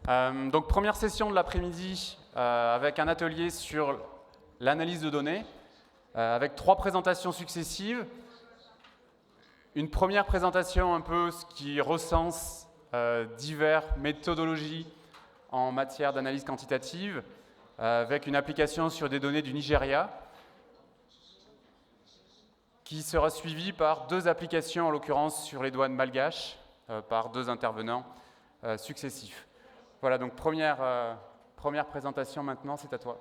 Donc première session de l'après-midi avec un atelier sur l'analyse de données, avec 3 présentations successives. Une première présentation un peu ce qui recense diverses méthodologies en matière d'analyse quantitative, avec une application sur des données du Nigeria, qui sera suivie par 2 applications, en l'occurrence sur les douanes malgaches, par 2 intervenants successifs. Voilà, donc première présentation maintenant, c'est à toi.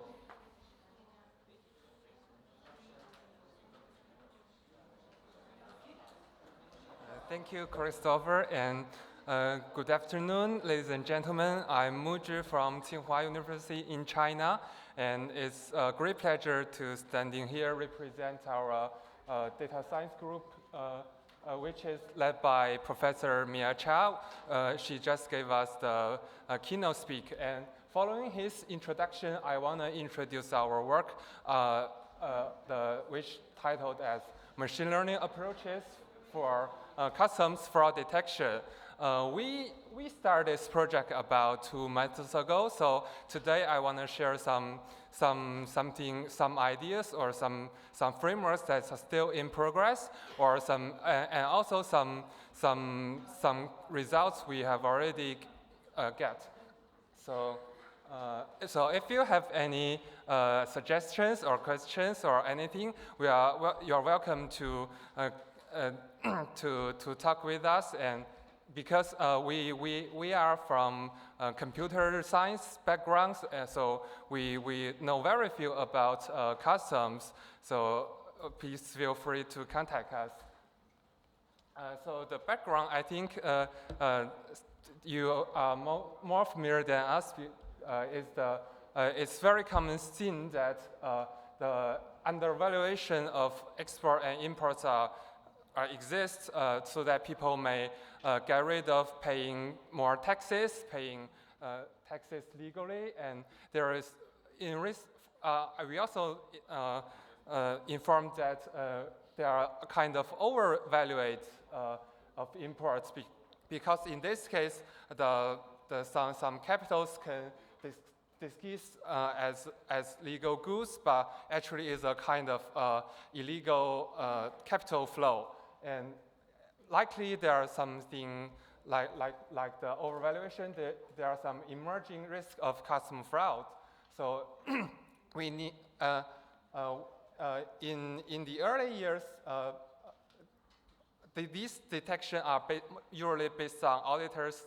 Thank you, Christopher, and good afternoon, ladies and gentlemen. I'm Mu Zhi from Tsinghua University in China, and it's a great pleasure to standing here represent our data science group, which is led by Professor Mia Chao. She just gave us the keynote speak, and following his introduction, I want to introduce our work, which titled as Machine Learning Approaches for Customs Fraud Detection. We started this project about 2 months ago, so today I want to share some ideas or some frameworks that are still in progress, or and also some results we have already get. So if you have any suggestions or questions or anything, you're welcome to talk with us, and because we are from computer science backgrounds, so we know very few about customs, so please feel free to contact us. So the background, I think you are more familiar than us, is it's very common seen that the undervaluation of export and imports exists, so that people may get rid of paying more taxes, paying taxes legally, and there is we also informed that there are a kind of overvaluate of imports, because in this case some capitals can disguise as legal goods, but actually is a kind of illegal capital flow. And likely there are something like the overvaluation, there are some emerging risks of customs fraud. So we need, in the early years, these detections are usually based on auditors'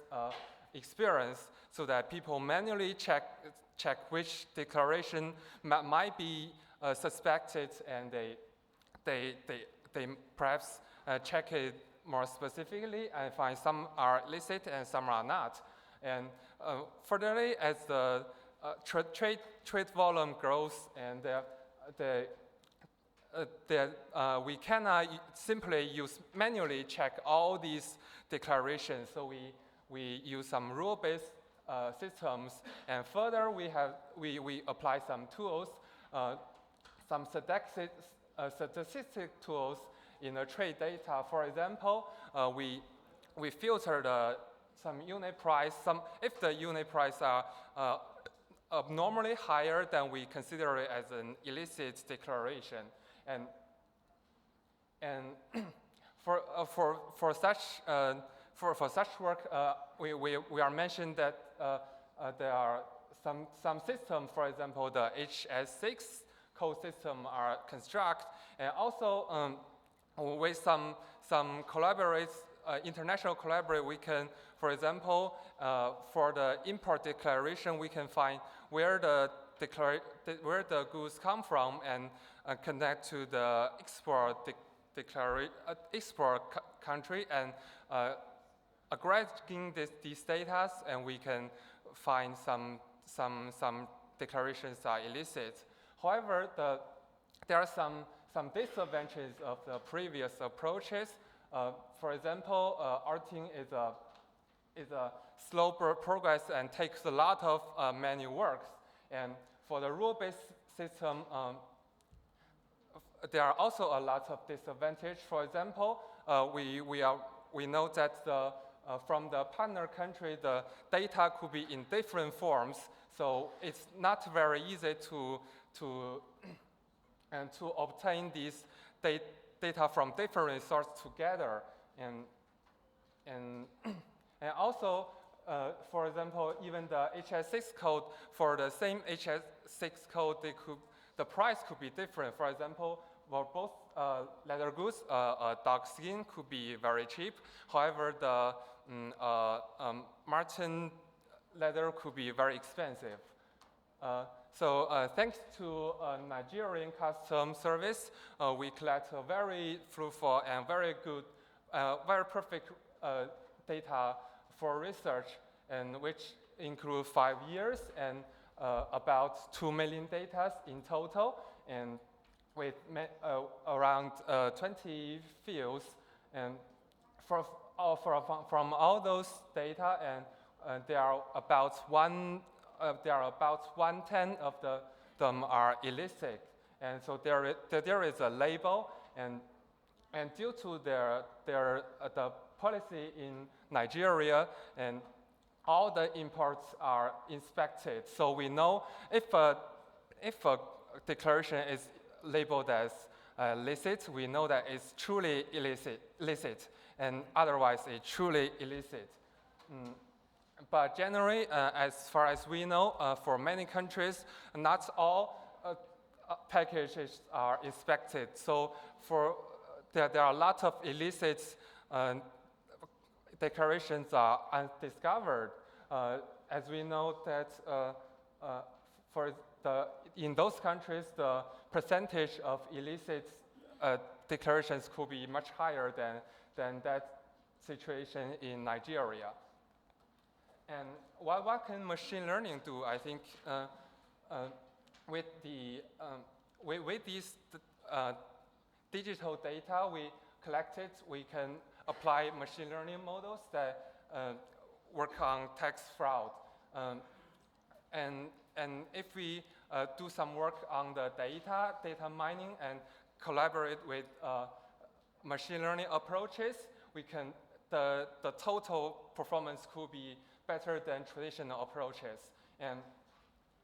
experience, so that people manually check which declaration might be suspected, and they perhaps check it more specifically and find some are illicit and some are not. And furtherly, as the trade volume grows, and we cannot simply manually check all these declarations, so we use some rule-based systems, and further we apply some tools, some statistic tools in the trade data. For example, we filtered some unit price. If the unit price are abnormally higher, then we consider it as an illicit declaration. And for such work, we are mentioned that there are some systems, for example, the HS6 code system are constructed, and also with some international collaborate, we can, for example, for the import declaration, we can find where the goods come from and connect to the export country, and aggregating these data, and we can find some declarations are illicit. However, there are some disadvantages of the previous approaches. For example, auditing is a slow progress and takes a lot of manual work. And for the rule-based system, there are also a lot of disadvantages. For example, we know that from the partner country, the data could be in different forms. So it's not very easy to obtain these data from different sources together. And also, for example, even the HS6 code, for the same HS6 code, the price could be different. For example, for both leather goods, dog skin could be very cheap. However, the Marten leather could be very expensive. So thanks to Nigerian custom service, we collect a very fruitful and very good, very perfect data for research, and which include 5 years and about 2 million data in total, and with around 20 fields. And from all those data, and there are about 1/10 of them are illicit, and so there is a label, and due to the policy in Nigeria, and all the imports are inspected, so we know if a declaration is labeled as licit, we know that it's truly illicit, and otherwise it's truly illicit. But generally, as far as we know, for many countries, not all packages are inspected. So there are a lot of illicit declarations are undiscovered. As we know that in those countries, the percentage of illicit declarations could be much higher than that situation in Nigeria. And what can machine learning do? I think with these digital data we collected, we can apply machine learning models that work on tax fraud. And if we do some work on the data mining, and collaborate with machine learning approaches, the total performance could be better than traditional approaches. And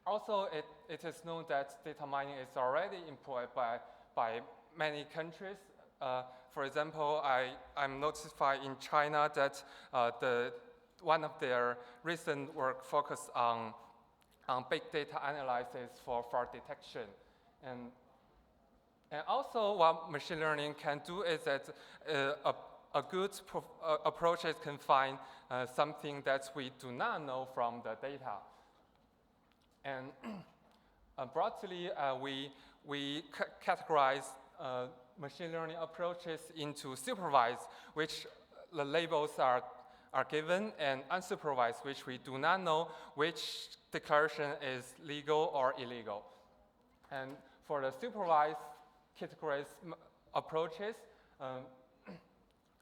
also, it is known that data mining is already employed by many countries. For example, I'm notified in China that one of their recent work focused on big data analysis for fraud detection. And also, what machine learning can do is that a good approaches can find something that we do not know from the data. And broadly, we categorize machine learning approaches into supervised, which the labels are given, and unsupervised, which we do not know which declaration is legal or illegal. And for the supervised categorized approaches,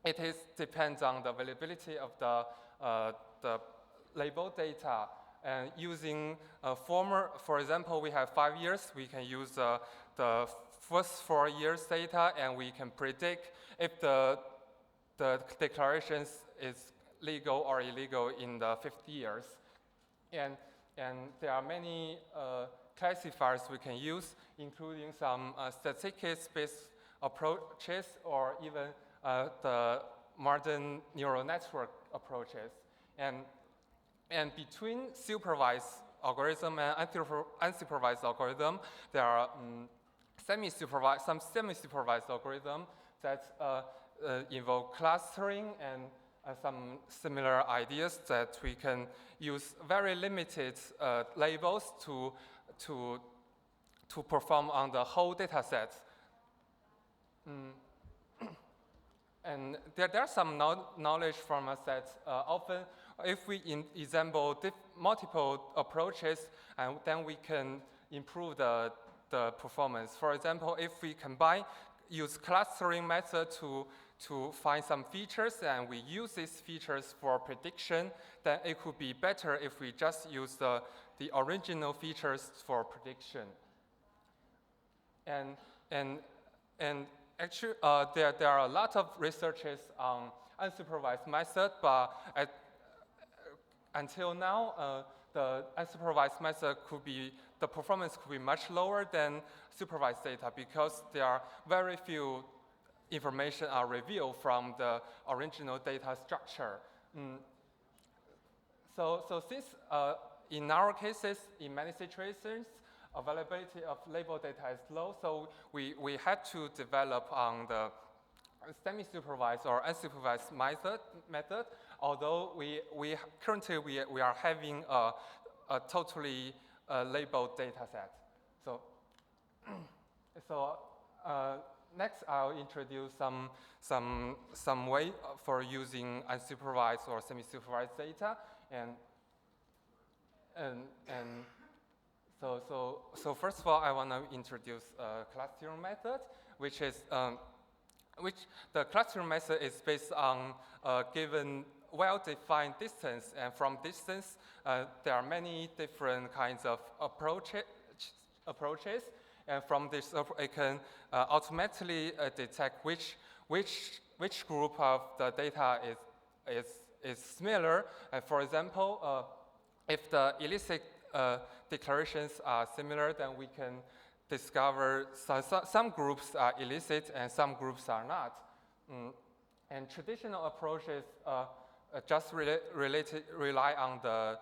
it depends on the availability of the label data. And using for example, we have 5 years, we can use the first 4 years data, and we can predict if the declarations is legal or illegal in the 50 years. And there are many classifiers we can use, including some statistics-based approaches, or even the modern neural network approaches. And between supervised algorithm and unsupervised algorithm, there are some semi-supervised algorithm that involve clustering and some similar ideas that we can use very limited labels to perform on the whole data set. And there are some knowledge from us that often if we example multiple approaches, and then we can improve the performance. For example, if we use clustering method to find some features, and we use these features for prediction, then it could be better if we just use the original features for prediction. And actually, there are a lot of researches on unsupervised method, but until now, the unsupervised method the performance could be much lower than supervised data because there are very few information are revealed from the original data structure. So since in our cases, in many situations, availability of label data is low, so we had to develop on the semi-supervised or unsupervised method, although currently we are having a totally labeled data set. So next I'll introduce some way for using unsupervised or semi-supervised data, so first of all, I want to introduce a clustering method, which the clustering method is based on a given well-defined distance, and from distance, there are many different kinds of approaches, and from this, it can automatically detect which group of the data is similar. For example, if the illicit declarations are similar, then we can discover some groups are illicit and some groups are not. And traditional approaches just rely on the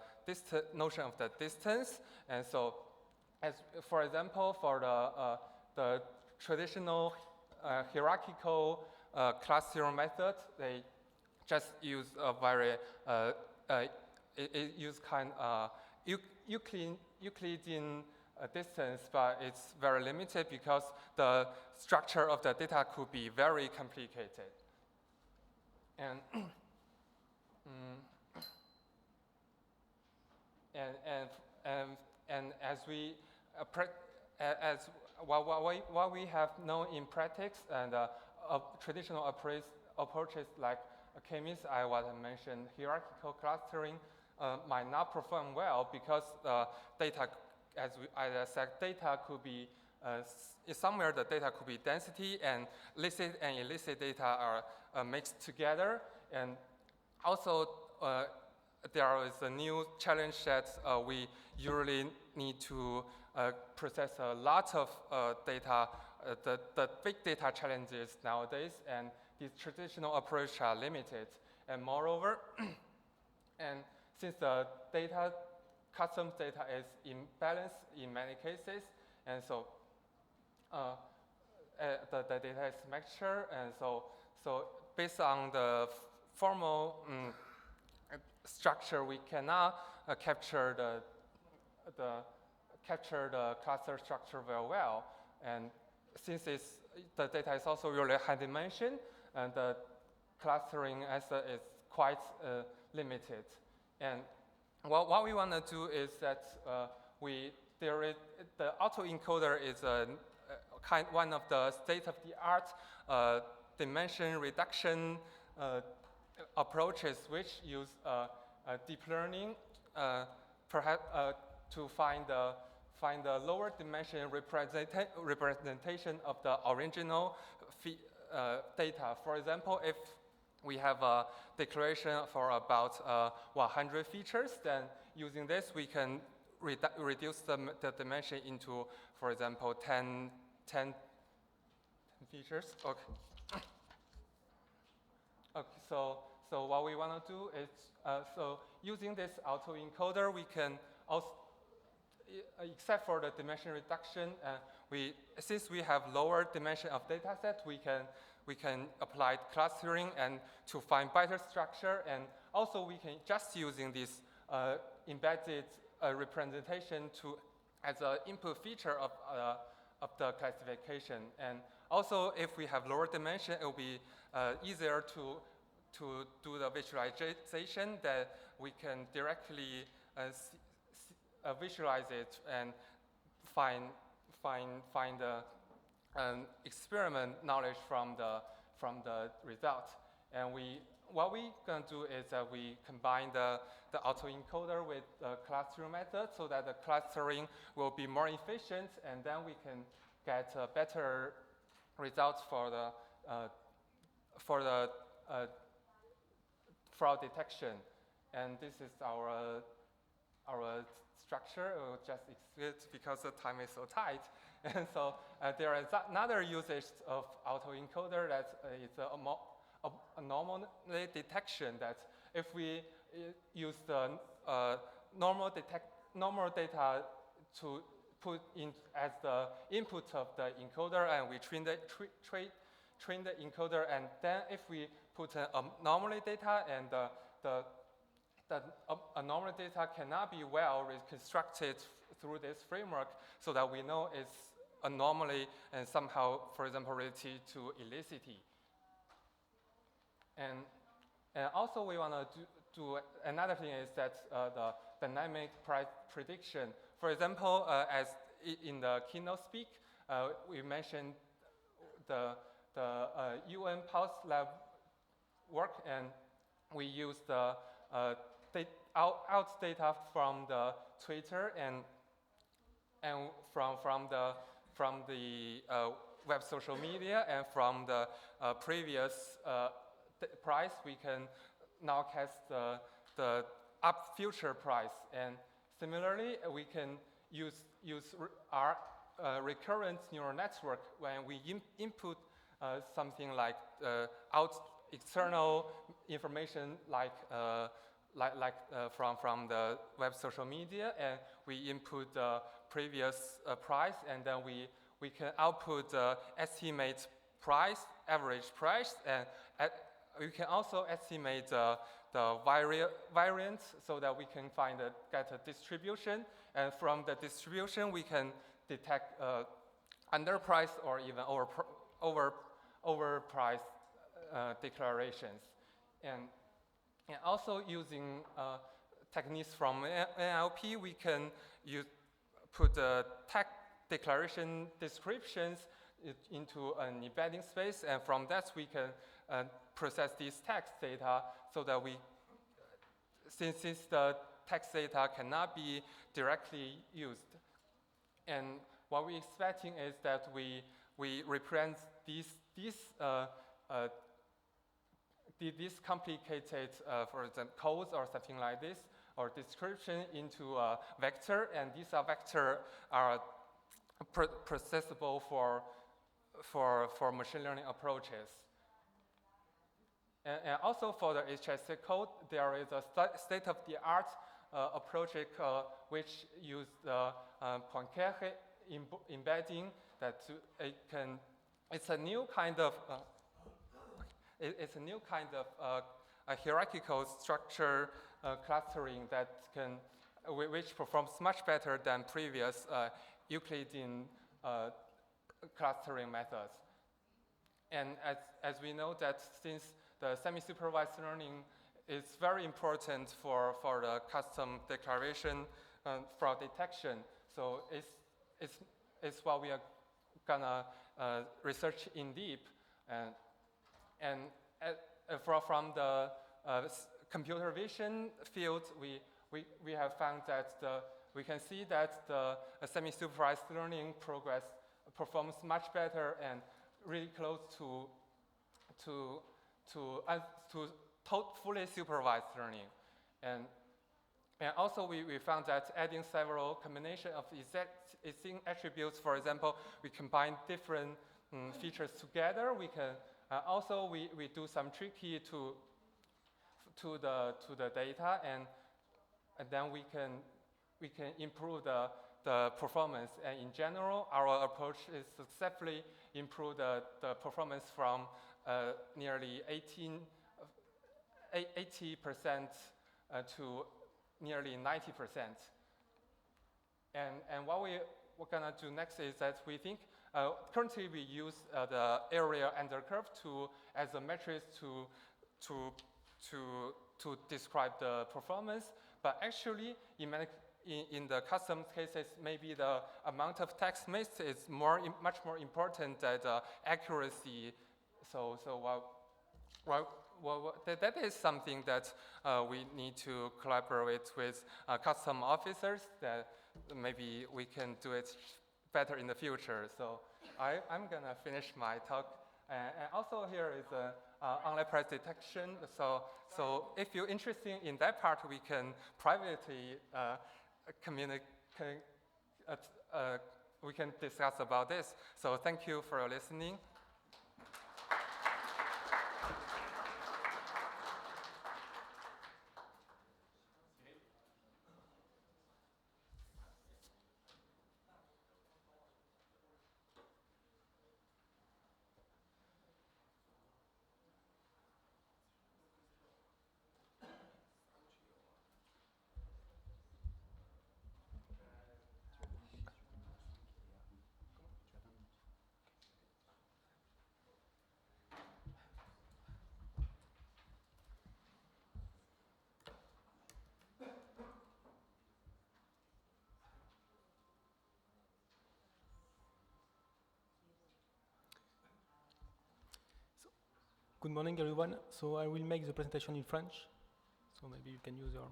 notion of the distance. And so, for example, for the traditional hierarchical clustering method, they just use a very Euclidean distance, but it's very limited because the structure of the data could be very complicated. And as what we have known in practice and traditional approaches like K-means, what I mentioned, hierarchical clustering might not perform well because data, as I said, data could be somewhere the data could be density, and licit and illicit data are mixed together. And also, there is a new challenge that we usually need to process a lot of data, the big data challenges nowadays, and these traditional approaches are limited. And moreover, and since the custom data is imbalanced in many cases, and so the data is mixture, and so based on the formal structure, we cannot capture the cluster structure very well. And since the data is also really high dimension, and the clustering asset is quite limited. And what we want to do is that the autoencoder is one of the state-of-the-art dimension reduction approaches, which use deep learning perhaps to find the lower dimension representation of the original data. For example, if we have a declaration for about 100 features, then using this, we can reduce the dimension into, for example, 10 features. Okay. Okay, so what we want to do is, so using this autoencoder, we can also, except for the dimension reduction, since we have lower dimension of data set, we can apply clustering and to find better structure, and also we can just using this embedded representation as an input feature of the classification. And also, if we have lower dimension, it will be easier to do the visualization, that we can directly visualize it and find the experiment knowledge from the result. And what we're going to do is that we combine the autoencoder with the clustering method so that the clustering will be more efficient, and then we can get better results for the fraud detection. And this is our structure. We'll just exit because the time is so tight. And so there is another usage of autoencoder that is a anomaly detection, that if we use the normal data to put in as the input of the encoder, and we train the encoder, and then if we put an anomaly data, and the anomaly data cannot be well reconstructed through this framework, so that we know it's anomaly and somehow, for example, related to illicity. And also we want to do another thing is that the dynamic price prediction. For example, as in the keynote speak, we mentioned the UN Pulse Lab work, and we use the out data from the Twitter and from the web social media, and from the previous price, we can now cast the up future price. And similarly, we can use our recurrent neural network when we input something like external information, like from the web social media, and we input the previous price, and then we can output the estimate price, average price, and we can also estimate the variance, so that we can get a distribution, and from the distribution we can detect underpriced or even overpriced declarations. And also using techniques from NLP, we can put the tag declaration descriptions into an embedding space, and from that we can process these text data, so that since the text data cannot be directly used. And what we're expecting is that we represent these complicated, for example, codes or something like this, or description into a vector, and these vectors are processable for machine learning approaches. And also for the HSC code, there is a state-of-the-art approach which uses the Poincare embedding. It's a new kind of a hierarchical structure clustering which performs much better than previous Euclidean clustering methods. And as we know that since the semi-supervised learning is very important for the custom declaration fraud detection, so it's what we are gonna research in deep. And from the computer vision field, we have found that we can see that the semi-supervised learning performs much better and really close to fully supervised learning. And also we found that adding several combination of existing attributes, for example, we combine different features together. We can also we do some tricky to the data, and then we can improve the performance. And in general, our approach is successfully improve the performance from nearly 80% to nearly 90%. And what we're gonna do next is that we think currently we use the area under curve as a metric to describe the performance, but actually in the custom cases, maybe the amount of text missed is much more important than the accuracy. So that is something that we need to collaborate with custom officers, that maybe we can do it better in the future. So I'm gonna finish my talk, And also here is online price detection. So if you're interested in that part, we can privately communicate. We can discuss about this. So thank you for listening. Good morning, everyone. So I will make the presentation in French. So maybe you can use your...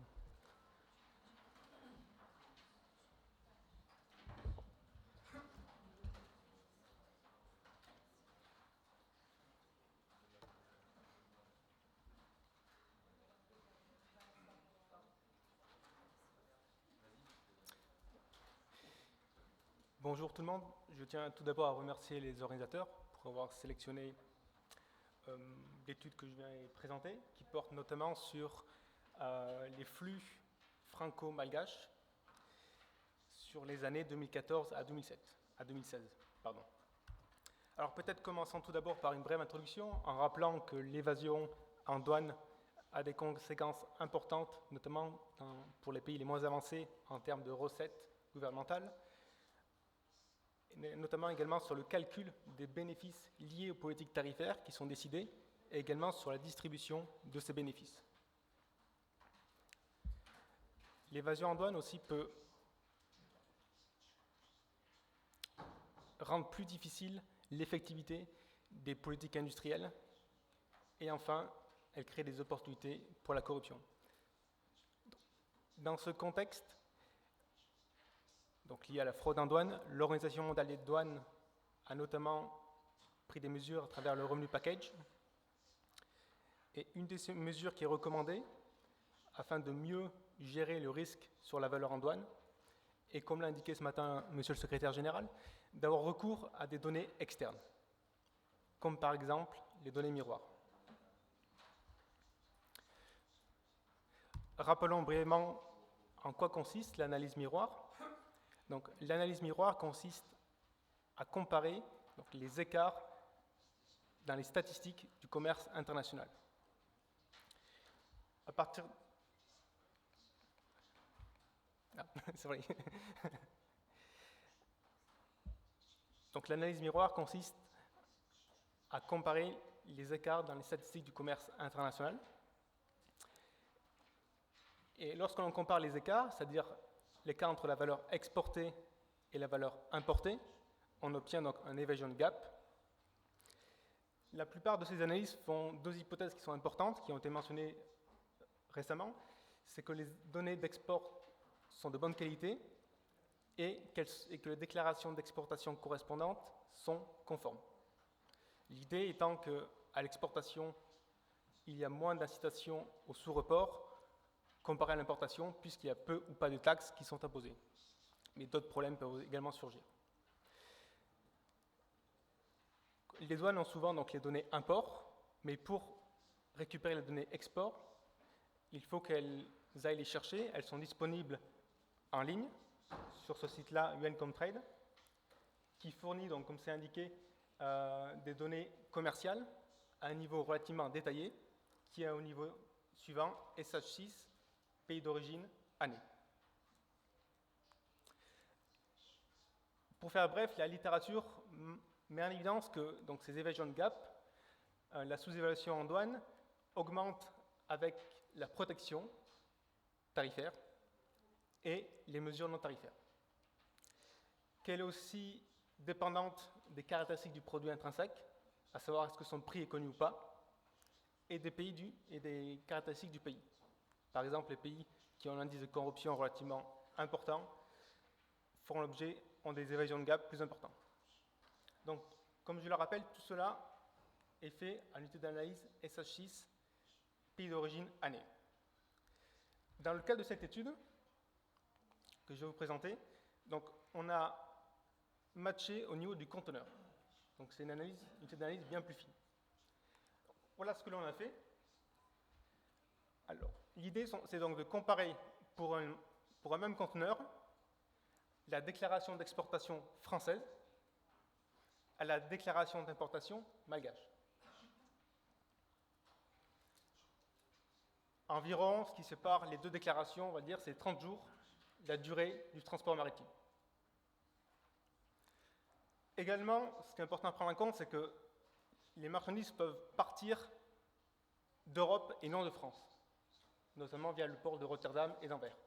Bonjour tout le monde. Je tiens tout d'abord à remercier les organisateurs pour avoir sélectionné l'étude que je viens de présenter, qui porte notamment sur les flux franco-malgaches sur les années 2014 à 2016. Pardon. Alors peut-être commençons tout d'abord par une brève introduction en rappelant que l'évasion en douane a des conséquences importantes, notamment pour les pays les moins avancés en termes de recettes gouvernementales, notamment également sur le calcul des bénéfices liés aux politiques tarifaires qui sont décidées, et également sur la distribution de ces bénéfices. L'évasion en douane aussi peut rendre plus difficile l'effectivité des politiques industrielles, et enfin, elle crée des opportunités pour la corruption. Dans ce contexte, donc lié à la fraude en douane, l'Organisation mondiale des douanes a notamment pris des mesures à travers le Revenu Package. Et une de ces mesures qui est recommandée, afin de mieux gérer le risque sur la valeur en douane, et comme l'a indiqué ce matin Monsieur le Secrétaire Général, d'avoir recours à des données externes, comme par exemple les données miroirs. Rappelons brièvement en quoi consiste l'analyse miroir. Donc, l'analyse miroir consiste à comparer les écarts dans les statistiques du commerce international. À partir... Ah, c'est vrai. Donc, l'analyse miroir consiste à comparer les écarts dans les statistiques du commerce international. Et lorsque l'on compare les écarts, c'est-à-dire l'écart entre la valeur exportée et la valeur importée, on obtient donc un evasion gap. La plupart de ces analyses font deux hypothèses qui sont importantes, qui ont été mentionnées récemment. C'est que les données d'export sont de bonne qualité et que les déclarations d'exportation correspondantes sont conformes. L'idée étant qu'à l'exportation, il y a moins d'incitation au sous-report comparé à l'importation, puisqu'il y a peu ou pas de taxes qui sont imposées. Mais d'autres problèmes peuvent également surgir. Les douanes ont souvent donc les données import, mais pour récupérer les données export, il faut qu'elles aillent les chercher. Elles sont disponibles en ligne sur ce site-là, UN-Comtrade, qui fournit, donc, comme c'est indiqué, des données commerciales à un niveau relativement détaillé, qui est au niveau suivant, SH6, pays d'origine, année. Pour faire bref, la littérature met en évidence que donc, ces evasion gap, la sous-évaluation en douane, augmente avec la protection tarifaire et les mesures non tarifaires. Qu'elle est aussi dépendante des caractéristiques du produit intrinsèque, à savoir est-ce que son prix est connu ou pas, et des pays et des caractéristiques du pays. Par exemple, les pays qui ont un indice de corruption relativement important ont des évasions de gap plus importants. Donc, comme je le rappelle, tout cela est fait à l'unité d'analyse SH6, pays d'origine, année. Dans le cas de cette étude que je vais vous présenter, donc on a matché au niveau du conteneur. Donc c'est une unité d'analyse bien plus fine. Voilà ce que l'on a fait. Alors, l'idée, c'est donc de comparer pour un même conteneur la déclaration d'exportation française à la déclaration d'importation malgache. Environ, ce qui sépare les deux déclarations, on va dire, c'est 30 jours, la durée du transport maritime. Également, ce qui est important à prendre en compte, c'est que les marchandises peuvent partir d'Europe et non de France, notamment via le port de Rotterdam et d'Anvers.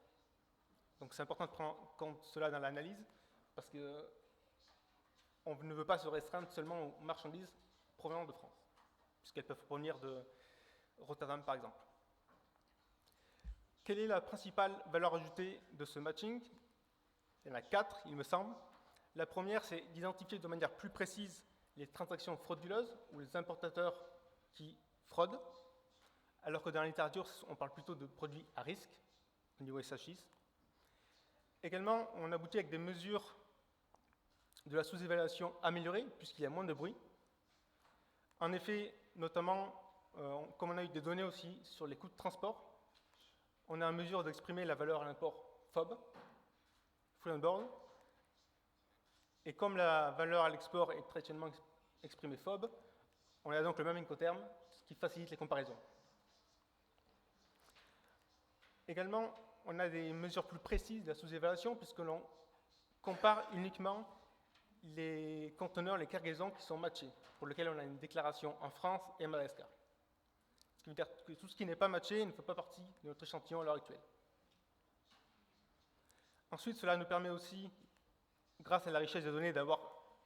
Donc c'est important de prendre en compte cela dans l'analyse, parce qu'on ne veut pas se restreindre seulement aux marchandises provenant de France, puisqu'elles peuvent provenir de Rotterdam par exemple. Quelle est la principale valeur ajoutée de ce matching? Il y en a 4, il me semble. La première, c'est d'identifier de manière plus précise les transactions frauduleuses ou les importateurs qui fraudent, alors que dans la littérature, on parle plutôt de produits à risque, au niveau SH6. Également, on aboutit avec des mesures de la sous-évaluation améliorée, puisqu'il y a moins de bruit. En effet, notamment, comme on a eu des données aussi sur les coûts de transport, on est en mesure d'exprimer la valeur à l'import FOB, Free on Board, et comme la valeur à l'export est traditionnellement exprimée FOB, on a donc le même Incoterm, ce qui facilite les comparaisons. Également, on a des mesures plus précises de la sous-évaluation, puisque l'on compare uniquement les conteneurs, les cargaisons qui sont matchés, pour lesquels on a une déclaration en France et à Madagascar. Ce qui veut dire que tout ce qui n'est pas matché ne fait pas partie de notre échantillon à l'heure actuelle. Ensuite, cela nous permet aussi, grâce à la richesse des données, d'avoir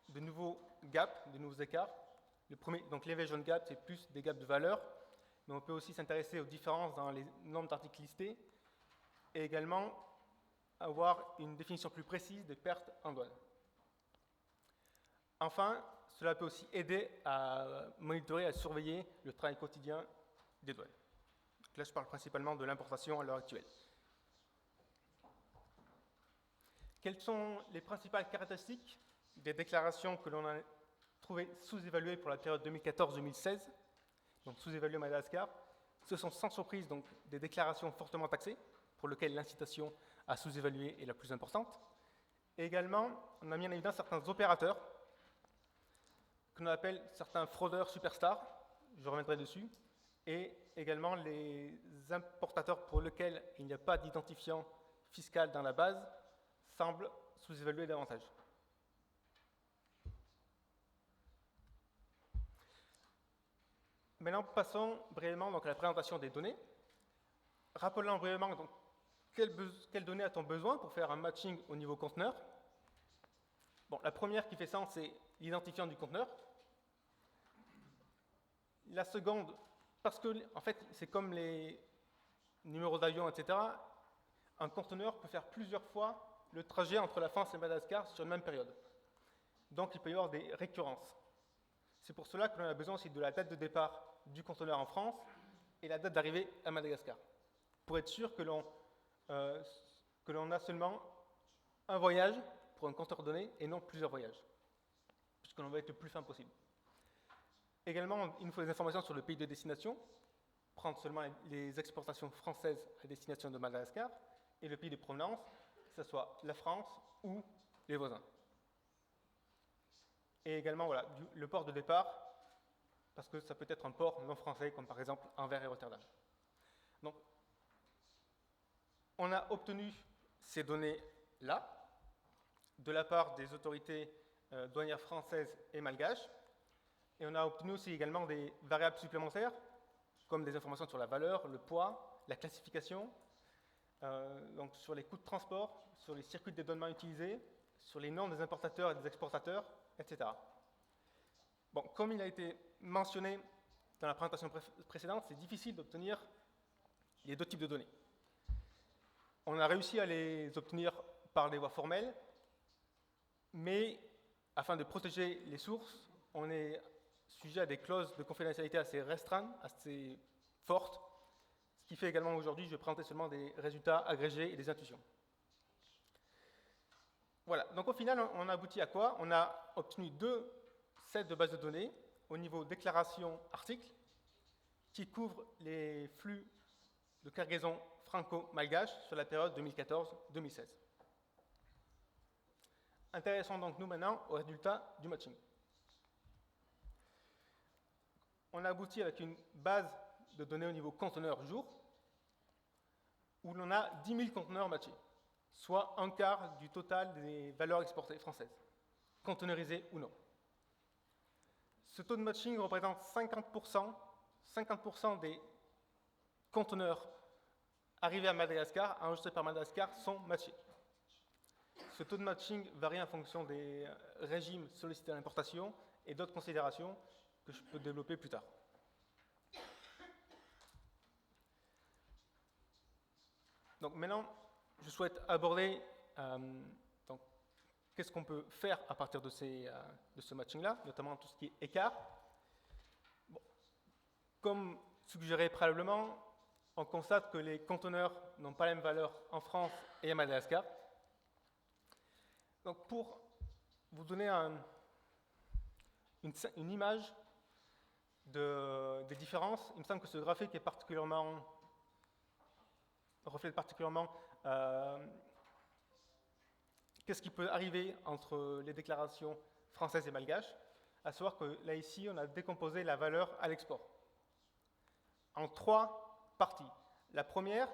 de nouveaux gaps, de nouveaux écarts. Le premier, donc l'evasion gap, c'est plus des gaps de valeur, mais on peut aussi s'intéresser aux différences dans les nombres d'articles listés et également avoir une définition plus précise des pertes en douane. Enfin, cela peut aussi aider à monitorer, à surveiller le travail quotidien des douanes. Donc là, je parle principalement de l'importation à l'heure actuelle. Quelles sont les principales caractéristiques des déclarations que l'on a trouvées sous-évaluées pour la période 2014-2016, donc sous-évaluées à Madagascar? Ce sont sans surprise donc, des déclarations fortement taxées, pour lesquelles l'incitation à sous-évaluer est la plus importante. Et également, on a mis en évidence certains opérateurs, que l'on appelle certains fraudeurs superstars, je reviendrai dessus, et également les importateurs pour lesquels il n'y a pas d'identifiant fiscal dans la base, semblent sous-évaluer davantage. Maintenant, passons brièvement donc, à la présentation des données. Rappelons brièvement donc, quelles données a-t-on besoin pour faire un matching au niveau conteneur? Bon, la première qui fait sens, c'est l'identifiant du conteneur. La seconde, parce que en fait, c'est comme les numéros d'avion, etc. Un conteneur peut faire plusieurs fois le trajet entre la France et Madagascar sur une même période. Donc, il peut y avoir des récurrences. C'est pour cela que l'on a besoin aussi de la date de départ du conteneur en France et la date d'arrivée à Madagascar, pour être sûr que l'on a seulement un voyage pour un conteneur donné et non plusieurs voyages, puisque l'on va être le plus fin possible. Également, il nous faut des informations sur le pays de destination, prendre seulement les exportations françaises à destination de Madagascar, et le pays de provenance, que ce soit la France ou les voisins. Et également, voilà, le port de départ, parce que ça peut être un port non français, comme par exemple Anvers et Rotterdam. Donc, on a obtenu ces données-là, de la part des autorités douanières françaises et malgaches, et on a obtenu aussi également des variables supplémentaires, comme des informations sur la valeur, le poids, la classification, donc sur les coûts de transport, sur les circuits de dédouanement utilisés, sur les noms des importateurs et des exportateurs, etc. Bon, comme il a été mentionné dans la présentation précédente, c'est difficile d'obtenir les deux types de données. On a réussi à les obtenir par des voies formelles, mais afin de protéger les sources, on est sujet à des clauses de confidentialité assez restreintes, assez fortes, ce qui fait également aujourd'hui, je vais présenter seulement des résultats agrégés et des intuitions. Voilà, donc au final, on a abouti à quoi? On a obtenu 2 sets de bases de données au niveau déclaration-article qui couvrent les flux de cargaison franco-malgache sur la période 2014-2016. Intéressons donc nous maintenant au résultat du matching. On a abouti avec une base de données au niveau conteneur jour où l'on a 10 000 conteneurs matchés, soit un quart du total des valeurs exportées françaises, conteneurisées ou non. Ce taux de matching représente 50% des conteneurs arrivés à Madagascar, enregistrés par Madagascar, sont matchés. Ce taux de matching varie en fonction des régimes sollicités à l'importation et d'autres considérations que je peux développer plus tard. Donc maintenant, je souhaite aborder qu'est-ce qu'on peut faire à partir de ce matching-là, notamment tout ce qui est écart. Bon, comme suggéré préalablement, on constate que les conteneurs n'ont pas la même valeur en France et à Madagascar. Donc pour vous donner une image des différences, il me semble que ce graphique est reflète particulièrement qu'est-ce qui peut arriver entre les déclarations françaises et malgaches, à savoir que là, ici, on a décomposé la valeur à l'export en 3 parties. La première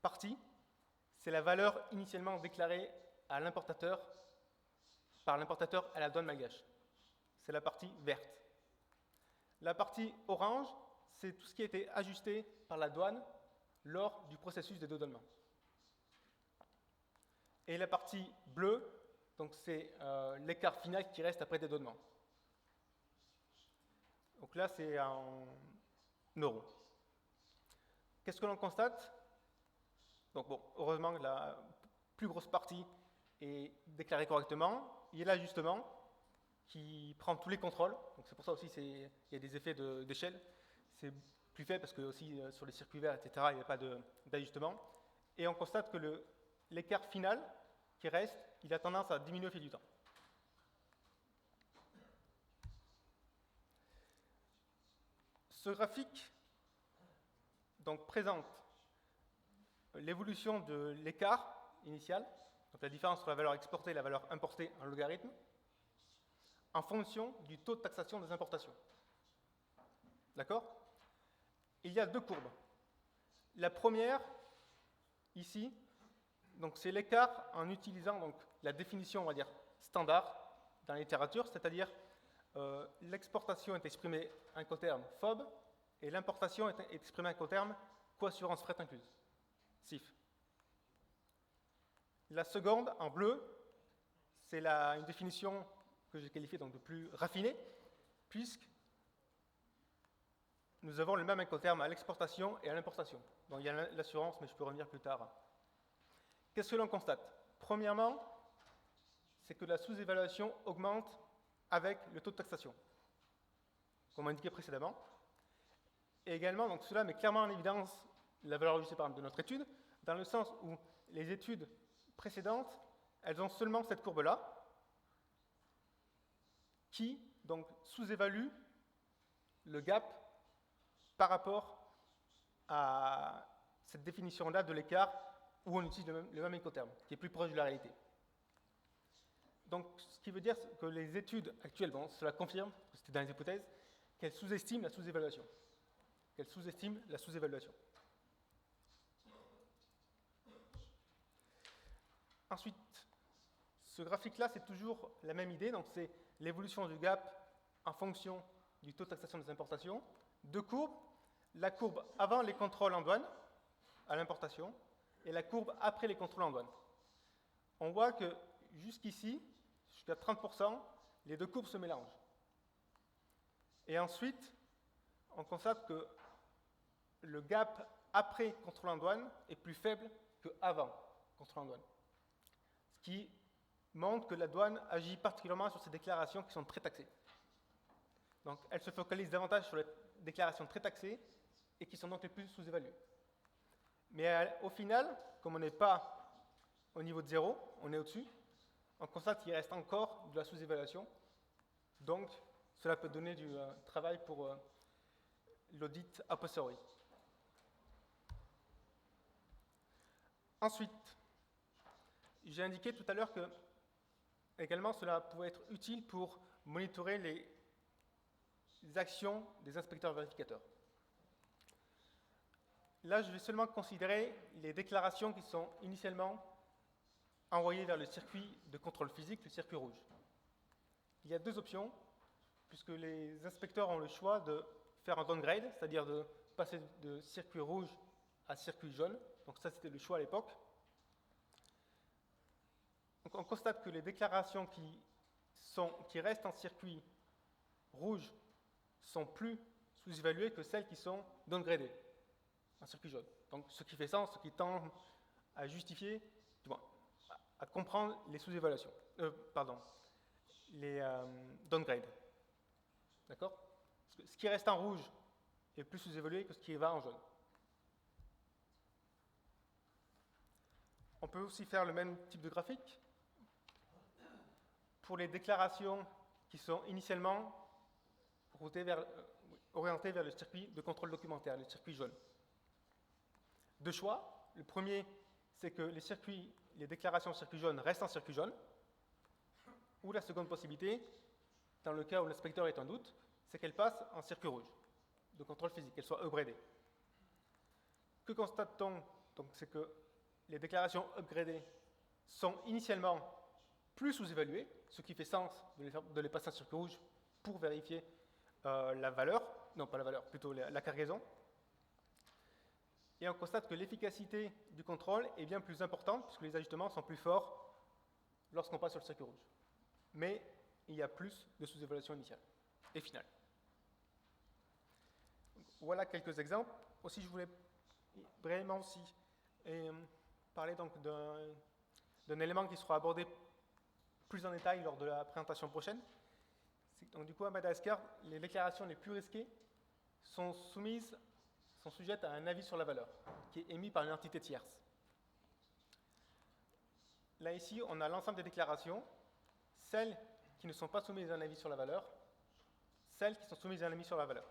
partie, c'est la valeur initialement déclarée à l'importateur, par l'importateur à la douane malgache. C'est la partie verte. La partie orange, c'est tout ce qui a été ajusté par la douane lors du processus de dédouanement. Et la partie bleue, donc c'est l'écart final qui reste après dédouanement. Donc là, c'est en euros. Qu'est-ce que l'on constate? Donc bon, heureusement que la plus grosse partie est déclarée correctement. Il y a l'ajustement qui prend tous les contrôles. Donc c'est pour ça aussi il y a des effets d'échelle. C'est plus fait parce que aussi sur les circuits verts, etc., il n'y a pas d'ajustement. Et on constate que l'écart final qui reste, il a tendance à diminuer au fil du temps. Ce graphique donc, présente l'évolution de l'écart initial, donc la différence entre la valeur exportée et la valeur importée en logarithme, en fonction du taux de taxation des importations. D'accord? Il y a 2 courbes. La première, ici, donc c'est l'écart en utilisant donc, la définition, on va dire, standard dans la littérature, c'est-à-dire l'exportation est exprimée incoterm FOB et l'importation est exprimée incoterm coassurance fret incluse, CIF. La seconde, en bleu, c'est une définition que j'ai qualifiée donc, de plus raffinée, puisque nous avons le même incoterm à l'exportation et à l'importation. Donc il y a l'assurance, mais je peux revenir plus tard. Qu'est-ce que l'on constate? Premièrement, c'est que la sous-évaluation augmente avec le taux de taxation, comme indiqué précédemment. Et également, donc cela met clairement en évidence la valeur ajustée de notre étude, dans le sens où les études précédentes, elles ont seulement cette courbe-là, qui donc sous-évalue le gap par rapport à cette définition-là de l'écart où on utilise le même incoterm, qui est plus proche de la réalité. Donc, ce qui veut dire que les études actuelles, bon, cela confirme, c'était dans les hypothèses, qu'elles sous-estiment la sous-évaluation. Qu'elles sous-estiment la sous-évaluation. Ensuite, ce graphique-là, c'est toujours la même idée, donc c'est l'évolution du gap en fonction du taux de taxation des importations. 2 courbes, la courbe avant les contrôles en douane, à l'importation, et la courbe après les contrôles en douane. On voit que jusqu'ici, jusqu'à 30%, les 2 courbes se mélangent. Et ensuite, on constate que le gap après contrôle en douane est plus faible qu'avant contrôle en douane. Ce qui montre que la douane agit particulièrement sur ces déclarations qui sont très taxées. Donc, elles se focalisent davantage sur les déclarations très taxées et qui sont donc les plus sous-évaluées. Mais au final, comme on n'est pas au niveau de 0, on est au-dessus, on constate qu'il reste encore de la sous-évaluation. Donc, cela peut donner du travail pour l'audit a posteriori. Ensuite, j'ai indiqué tout à l'heure que également cela pouvait être utile pour monitorer les actions des inspecteurs vérificateurs. Là, je vais seulement considérer les déclarations qui sont initialement envoyées vers le circuit de contrôle physique, le circuit rouge. Il y a deux options, puisque les inspecteurs ont le choix de faire un downgrade, c'est-à-dire de passer de circuit rouge à circuit jaune. Donc ça, c'était le choix à l'époque. Donc on constate que les déclarations qui restent en circuit rouge sont plus sous-évaluées que celles qui sont downgradées en circuit jaune. Donc ce qui fait sens, ce qui tend à justifier, du moins, à comprendre les sous-évaluations, les downgrades. D'accord? Ce qui reste en rouge est plus sous-évalué que ce qui va en jaune. On peut aussi faire le même type de graphique pour les déclarations qui sont initialement orientées vers le circuit de contrôle documentaire, le circuit jaune. Deux choix. Le premier, c'est que les déclarations circuit jaune restent en circuit jaune. Ou la seconde possibilité, dans le cas où l'inspecteur est en doute, c'est qu'elle passe en circuit rouge de contrôle physique, qu'elle soit upgradée. Que constate-t-on? C'est que les déclarations upgradées sont initialement plus sous-évaluées, ce qui fait sens de les passer en circuit rouge pour vérifier la valeur, non pas la valeur, plutôt la cargaison. Et on constate que l'efficacité du contrôle est bien plus importante, puisque les ajustements sont plus forts lorsqu'on passe sur le circuit rouge. Mais il y a plus de sous-évaluation initiale et finale. Voilà quelques exemples. Aussi, je voulais brièvement aussi parler donc d'un élément qui sera abordé plus en détail lors de la présentation prochaine. Donc, du coup, à Madagascar, les déclarations les plus risquées sont sujettes à un avis sur la valeur, qui est émis par une entité tierce. Là, ici, on a l'ensemble des déclarations, celles qui ne sont pas soumises à un avis sur la valeur, celles qui sont soumises à un avis sur la valeur.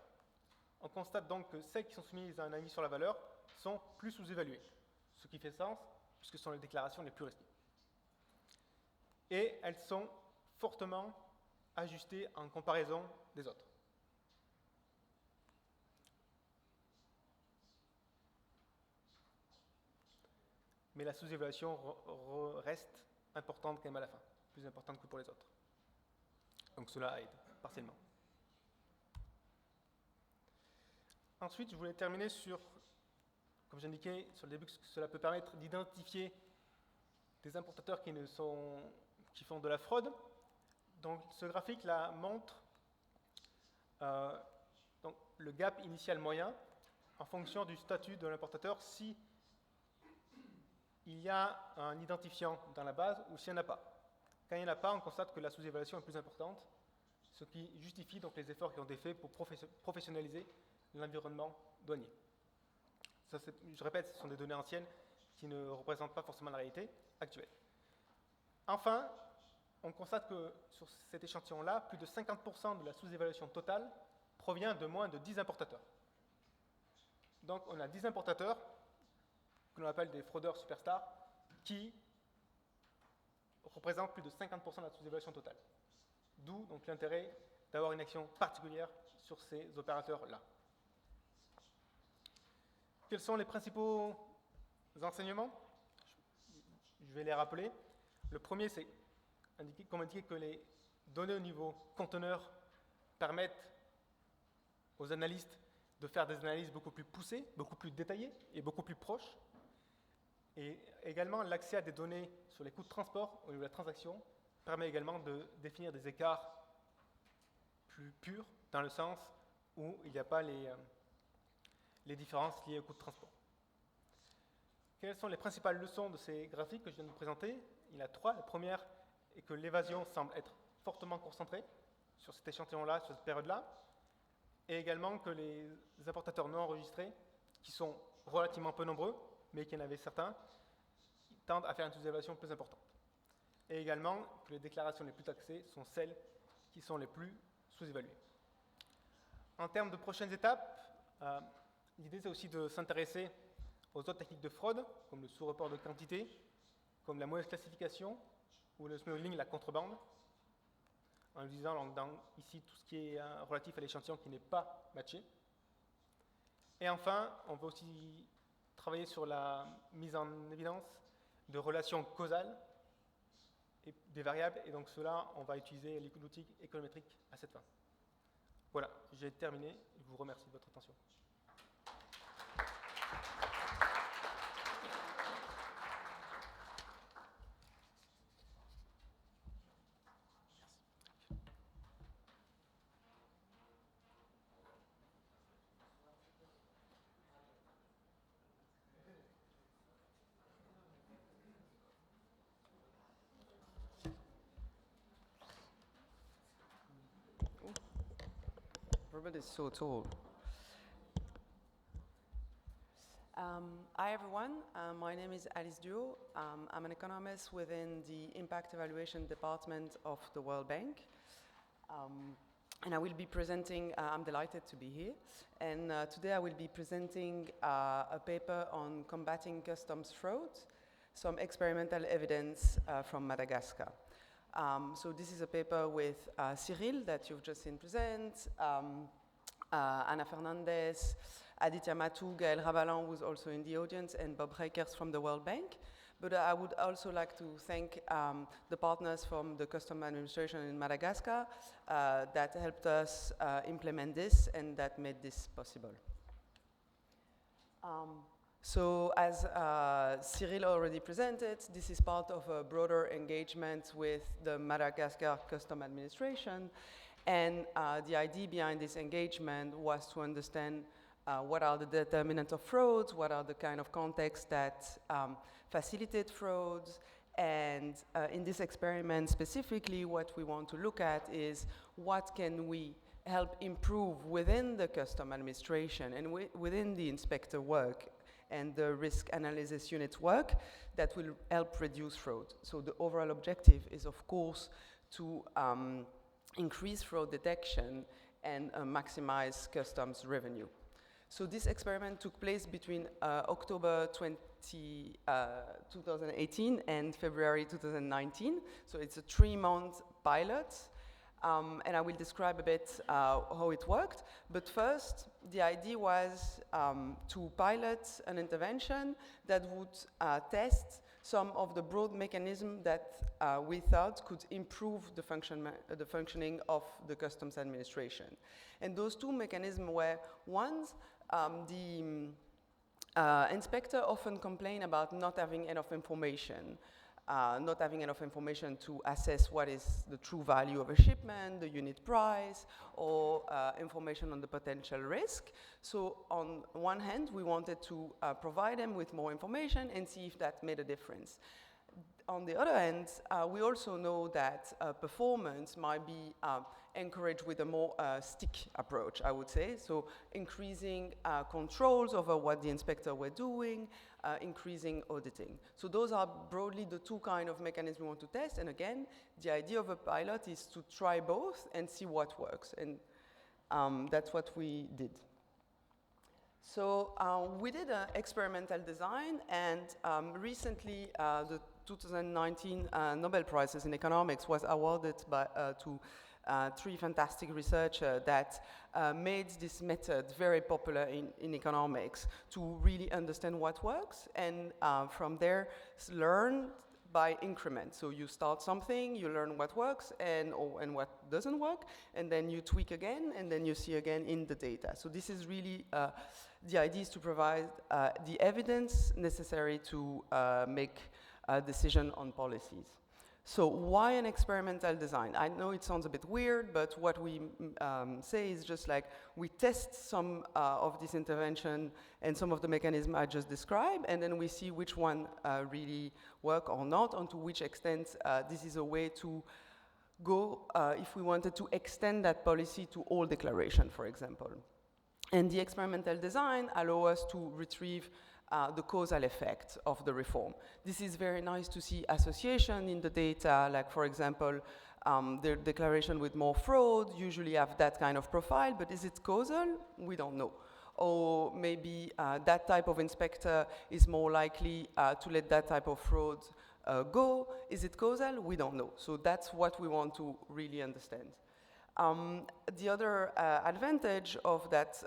On constate donc que celles qui sont soumises à un avis sur la valeur sont plus sous-évaluées, ce qui fait sens, puisque ce sont les déclarations les plus risquées. Et elles sont fortement ajustées en comparaison des autres. Mais la sous-évaluation reste importante quand même à la fin, plus importante que pour les autres. Donc cela aide, partiellement. Ensuite, je voulais terminer sur, comme j'indiquais sur le début, que cela peut permettre d'identifier des importateurs qui font de la fraude. Donc ce graphique-là montre donc, le gap initial moyen en fonction du statut de l'importateur, si il y a un identifiant dans la base ou s'il n'y en a pas. Quand il n'y en a pas, on constate que la sous-évaluation est plus importante, ce qui justifie donc les efforts qui ont été faits pour professionnaliser l'environnement douanier. Ça, je répète, ce sont des données anciennes qui ne représentent pas forcément la réalité actuelle. Enfin, on constate que sur cet échantillon-là, plus de 50% de la sous-évaluation totale provient de moins de 10 importateurs. Donc on a 10 importateurs, que l'on appelle des fraudeurs superstars, qui représentent plus de 50% de la sous-évaluation totale. D'où donc l'intérêt d'avoir une action particulière sur ces opérateurs-là. Quels sont les principaux enseignements? Je vais les rappeler. Le premier, c'est comme indiqué que les données au niveau conteneur permettent aux analystes de faire des analyses beaucoup plus poussées, beaucoup plus détaillées et beaucoup plus proches. Et également, l'accès à des données sur les coûts de transport au niveau de la transaction permet également de définir des écarts plus purs, dans le sens où il n'y a pas les différences liées aux coûts de transport. Quelles sont les principales leçons de ces graphiques que je viens de vous présenter? Il y en a trois. La première est que l'évasion semble être fortement concentrée sur cet échantillon-là, sur cette période-là, et également que les importateurs non enregistrés, qui sont relativement peu nombreux, mais qu'il y en avait certains, tendent à faire une sous-évaluation plus importante. Et également que les déclarations les plus taxées sont celles qui sont les plus sous-évaluées. En termes de prochaines étapes, l'idée c'est aussi de s'intéresser aux autres techniques de fraude, comme le sous-report de quantité, comme la mauvaise classification, ou le smuggling, la contrebande, en utilisant ici tout ce qui est relatif à l'échantillon qui n'est pas matché. Et enfin, on va aussi travailler sur la mise en évidence de relations causales et des variables, et donc cela, on va utiliser l'outil économétrique à cette fin. Voilà, j'ai terminé, je vous remercie de votre attention. Robert is so tall. Hi everyone, my name is Alice Duo. I'm an economist within the Impact Evaluation Department of the World Bank. And I will be presenting, I'm delighted to be here, and today I will be presenting a paper on combating customs fraud, some experimental evidence from Madagascar. So this is a paper with Cyril that you've just seen present, Ana Fernandez, Aditya Matou, Gaël Ravalan, who's also in the audience, and Bob Rekers from the World Bank. But I would also like to thank the partners from the Customs Administration in Madagascar that helped us implement this and that made this possible. So as Cyril already presented, this is part of a broader engagement with the Madagascar Customs Administration. And the idea behind this engagement was to understand what are the determinants of frauds, what are the kind of contexts that facilitate frauds. And in this experiment specifically, what we want to look at is what can we help improve within the Customs Administration and within the inspector work and the risk analysis unit work that will help reduce fraud. So the overall objective is, of course, to increase fraud detection and maximize customs revenue. So this experiment took place between October 2018 and February 2019. So it's a 3-month pilot. And I will describe a bit how it worked. But first, the idea was to pilot an intervention that would test some of the broad mechanisms that we thought could improve the functioning of the Customs Administration. And those two mechanisms were, one, the inspector often complain about not having enough information. Not having enough information to assess what is the true value of a shipment, the unit price, or information on the potential risk. So on one hand, we wanted to provide them with more information and see if that made a difference. On the other hand, we also know that performance might be encouraged with a more stick approach, I would say. So increasing controls over what the inspector were doing, increasing auditing. So those are broadly the two kind of mechanisms we want to test. And again, the idea of a pilot is to try both and see what works. And that's what we did. So we did an experimental design, and recently the 2019 Nobel Prizes in Economics was awarded to 3 fantastic researchers that made this method very popular in economics to really understand what works, and from there learn by increment. So you start something, you learn what works and what doesn't work, and then you tweak again, and then you see again in the data. So this is really the idea is to provide the evidence necessary to make a decision on policies. So why an experimental design? I know it sounds a bit weird, but what we say is just like we test some of this intervention and some of the mechanisms I just described, and then we see which one really work or not, and to which extent this is a way to go if we wanted to extend that policy to all declaration, for example. And the experimental design allows us to retrieve the causal effect of the reform. This is very nice to see association in the data, like for example, the declaration with more fraud usually have that kind of profile, but is it causal? We don't know. Or maybe that type of inspector is more likely to let that type of fraud go. Is it causal? We don't know. So that's what we want to really understand. The other advantage of that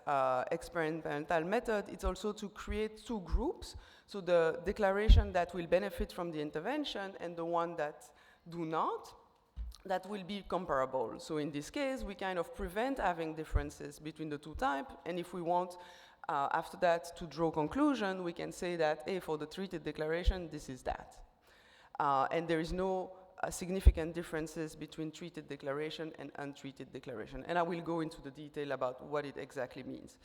experimental method is also to create two groups. So the declaration that will benefit from the intervention and the one that do not, that will be comparable. So in this case, we kind of prevent having differences between the two types. And if we want, after that, to draw conclusion, we can say that, hey, for the treated declaration, this is that. And there is no significant differences between treated declaration and untreated declaration. And I will go into the detail about what it exactly means.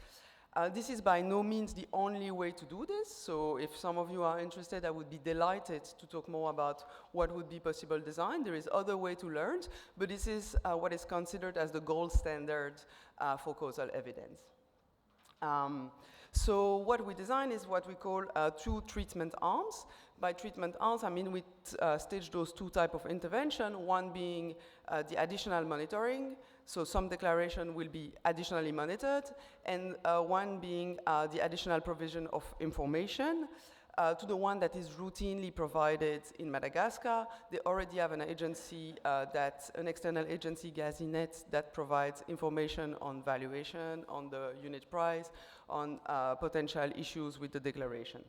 This is by no means the only way to do this. So if some of you are interested, I would be delighted to talk more about what would be possible design. There is other way to learn, but this is what is considered as the gold standard for causal evidence. So what we design is what we call two treatment arms. By treatment arms, I mean we stage those two types of intervention, one being the additional monitoring. So some declaration will be additionally monitored, and one being the additional provision of information to the one that is routinely provided in Madagascar. They already have an agency, an external agency, Gazinet, that provides information on valuation, on the unit price, on potential issues with the declaration.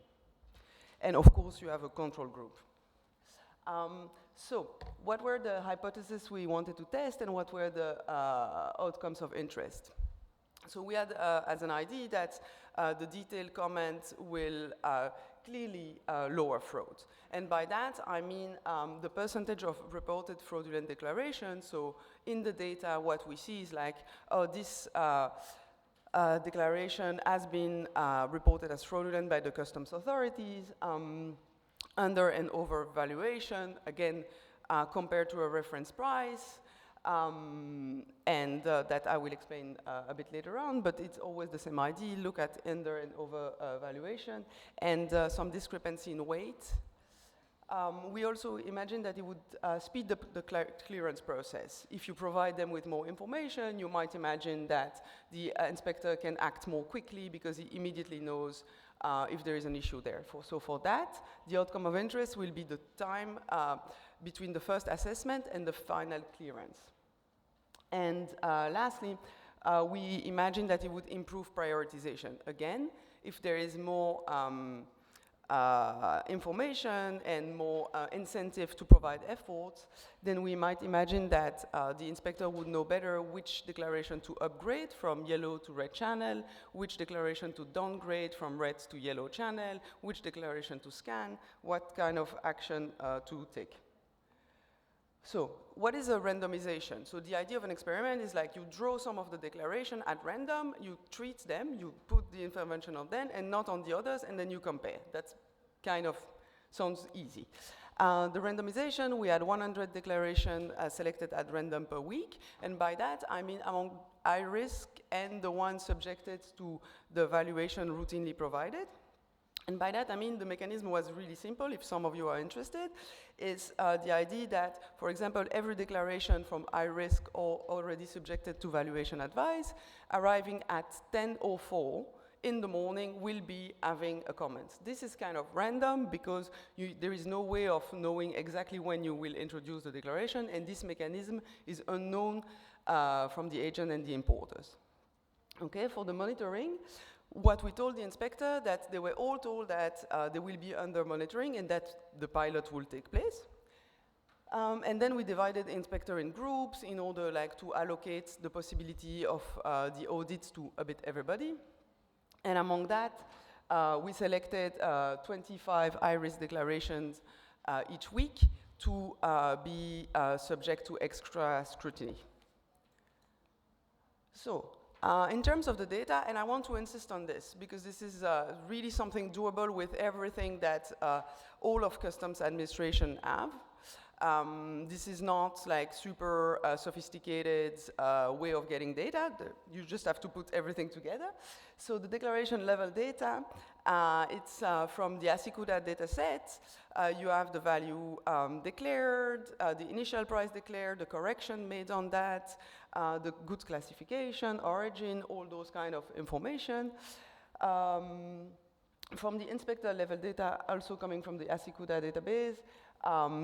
And of course, you have a control group. So what were the hypotheses we wanted to test and what were the outcomes of interest? So we had as an idea that the detailed comment will clearly lower fraud. And by that, I mean the percentage of reported fraudulent declarations. So in the data, what we see is like, oh, this declaration has been reported as fraudulent by the customs authorities. Under and over valuation, again, compared to a reference price, and that I will explain a bit later on, but it's always the same idea. Look at under and over valuation, and some discrepancy in weight. We also imagine that it would speed up the clearance process. If you provide them with more information, you might imagine that the inspector can act more quickly because he immediately knows if there is an issue there. So for that, the outcome of interest will be the time between the first assessment and the final clearance. And lastly, we imagine that it would improve prioritization. Again, if there is more information and more incentive to provide efforts, then we might imagine that the inspector would know better which declaration to upgrade from yellow to red channel, which declaration to downgrade from red to yellow channel, which declaration to scan, what kind of action to take. So what is a randomization? So the idea of an experiment is like you draw some of the declaration at random, you treat them, you put the intervention on them and not on the others, and then you compare. That's kind of sounds easy. The randomization, we had 100 declarations selected at random per week, and by that I mean among high risk and the ones subjected to the valuation routinely provided. And by that, I mean the mechanism was really simple, if some of you are interested, is the idea that, for example, every declaration from high risk or already subjected to valuation advice, arriving at 10:04 in the morning will be having a comment. This is kind of random because there is no way of knowing exactly when you will introduce the declaration, and this mechanism is unknown from the agent and the importers. Okay, for the monitoring, what we told the inspector, that they were all told that they will be under monitoring and that the pilot will take place. And then we divided the inspector in groups in order to allocate the possibility of the audits to a bit everybody. And among that, we selected 25 high-risk declarations each week to be subject to extra scrutiny. So, in terms of the data, and I want to insist on this because this is really something doable with everything that all of customs administration have. This is not like super sophisticated way of getting data. You just have to put everything together. So the declaration level data, it's from the ACICUDA data set. You have the value declared, the initial price declared, the correction made on that, the goods classification, origin, all those kind of information. From the inspector level data, also coming from the ACICUDA database,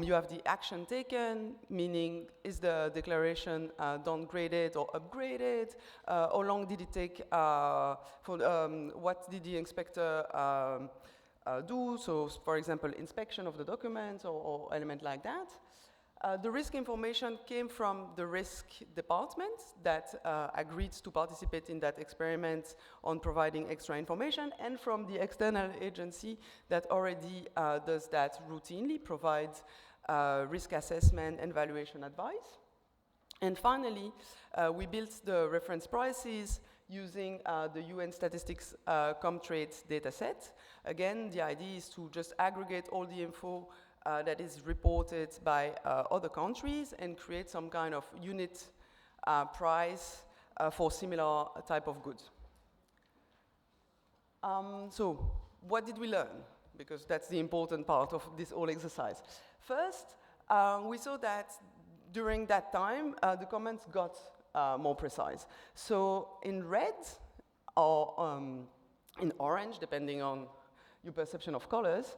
you have the action taken, meaning is the declaration downgraded or upgraded? How long did it take what did the inspector do? So, for example, inspection of the documents or element like that. The risk information came from the risk department that agreed to participate in that experiment on providing extra information, and from the external agency that already does that routinely, provides risk assessment and valuation advice. And finally, we built the reference prices using the UN Statistics Comtrade dataset. Again, the idea is to just aggregate all the info that is reported by other countries and create some kind of unit price for similar type of goods. So what did we learn? Because that's the important part of this whole exercise. First, we saw that during that time, the comments got more precise. So in red or in orange, depending on your perception of colors,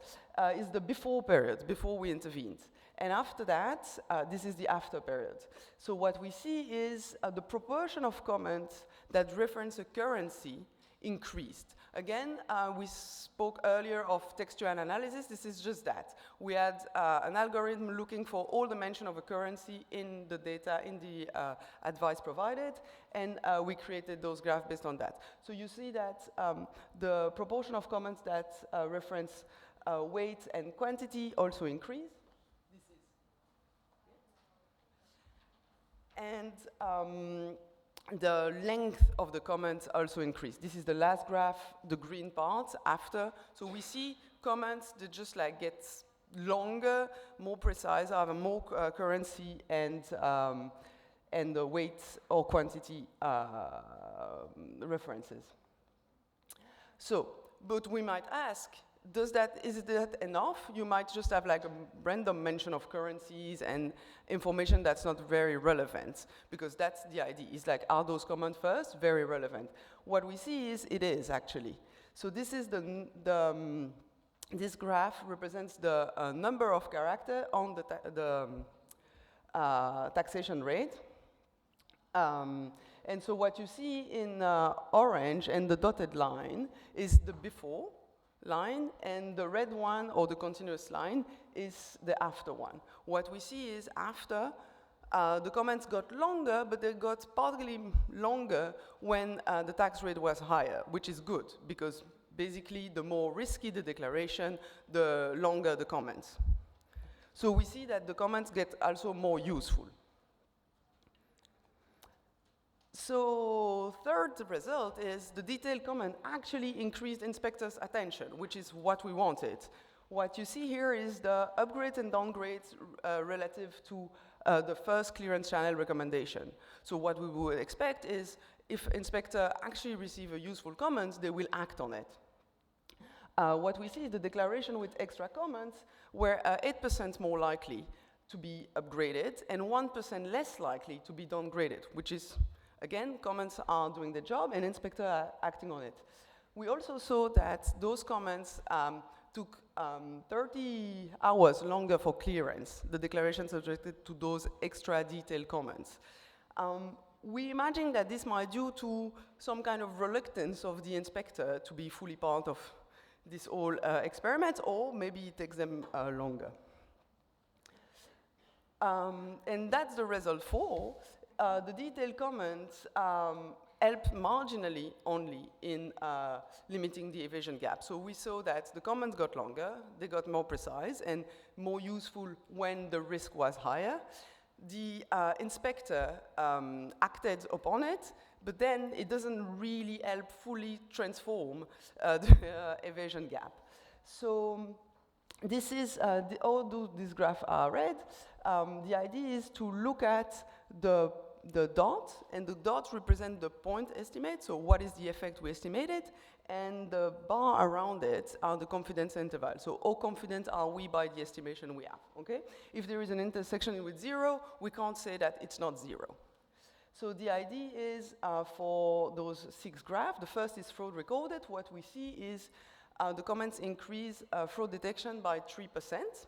is the before period, before we intervened. And after that, this is the after period. So what we see is the proportion of comments that reference a currency increased. Again, we spoke earlier of textual analysis. This is just that. We had an algorithm looking for all the mention of a currency in the data, in the advice provided, and we created those graphs based on that. So you see that the proportion of comments that reference weight and quantity also increase. This is and the length of the comments also increased. This is the last graph, the green part after. So we see comments that just like get longer, more precise, have a more currency and the weight or quantity references. So, but we might ask, is that enough? You might just have like a random mention of currencies and information that's not very relevant, because that's the idea. It's like, are those comments first? Very relevant. What we see is it is actually. So this is this graph represents the number of characters on the taxation rate. And so what you see in orange and the dotted line is the before line, and the red one, or the continuous line, is the after one. What we see is after, the comments got longer, but they got partly longer when the tax rate was higher, which is good, because basically the more risky the declaration, the longer the comments. So we see that the comments get also more useful. So third result is the detailed comment actually increased inspectors' attention, which is what we wanted. What you see here is the upgrades and downgrades relative to the first clearance channel recommendation. So what we would expect is if inspector actually receive a useful comment, they will act on it. What we see is the declaration with extra comments were 8% more likely to be upgraded and 1% less likely to be downgraded, which is, again, comments are doing the job and inspectors are acting on it. We also saw that those comments took 30 hours longer for clearance, the declaration subjected to those extra detailed comments. We imagine that this might be due to some kind of reluctance of the inspector to be fully part of this whole experiment, or maybe it takes them longer. And that's the result 4. The detailed comments help marginally only in limiting the evasion gap. So we saw that the comments got longer, they got more precise and more useful when the risk was higher. The inspector acted upon it, but then it doesn't really help fully transform the evasion gap. So this is, although these graphs are red, the idea is to look at the dot, and the dot represent the point estimate, so what is the effect we estimated, and the bar around it are the confidence interval. So how confident are we by the estimation we have, okay? If there is an intersection with 0, we can't say that it's not 0. So the idea is for those 6 graphs, the first is fraud recorded. What we see is the comments increase fraud detection by 3%.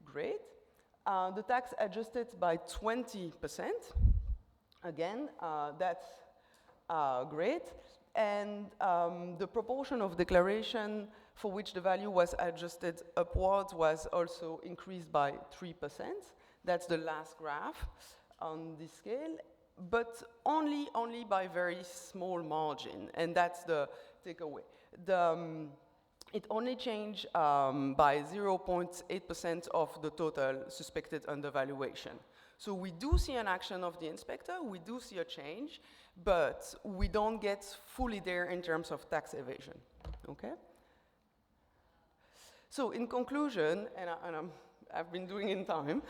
Great. The tax adjusted by 20%. Again, that's great. And the proportion of declaration for which the value was adjusted upwards was also increased by 3%. That's the last graph on this scale, but only by very small margin, and that's the takeaway. It only changed by 0.8% of the total suspected undervaluation. So we do see an action of the inspector, we do see a change, but we don't get fully there in terms of tax evasion, okay? So in conclusion, I've been doing in time,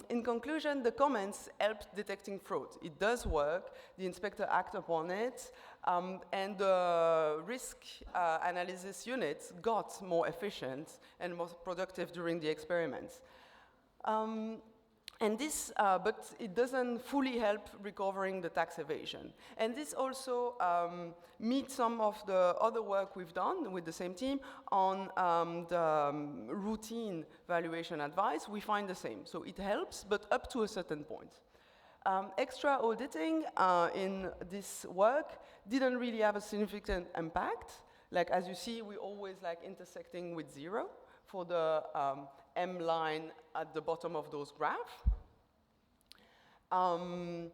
in conclusion, the comments helped detecting fraud. It does work, the inspector acted upon it, and the risk analysis units got more efficient and more productive during the experiments. And this, but it doesn't fully help recovering the tax evasion. And this also meets some of the other work we've done with the same team on the routine valuation advice. We find the same. So it helps, but up to a certain point. Extra auditing in this work didn't really have a significant impact. Like, as you see, we always like intersecting with 0 for the M line at the bottom of those graphs. And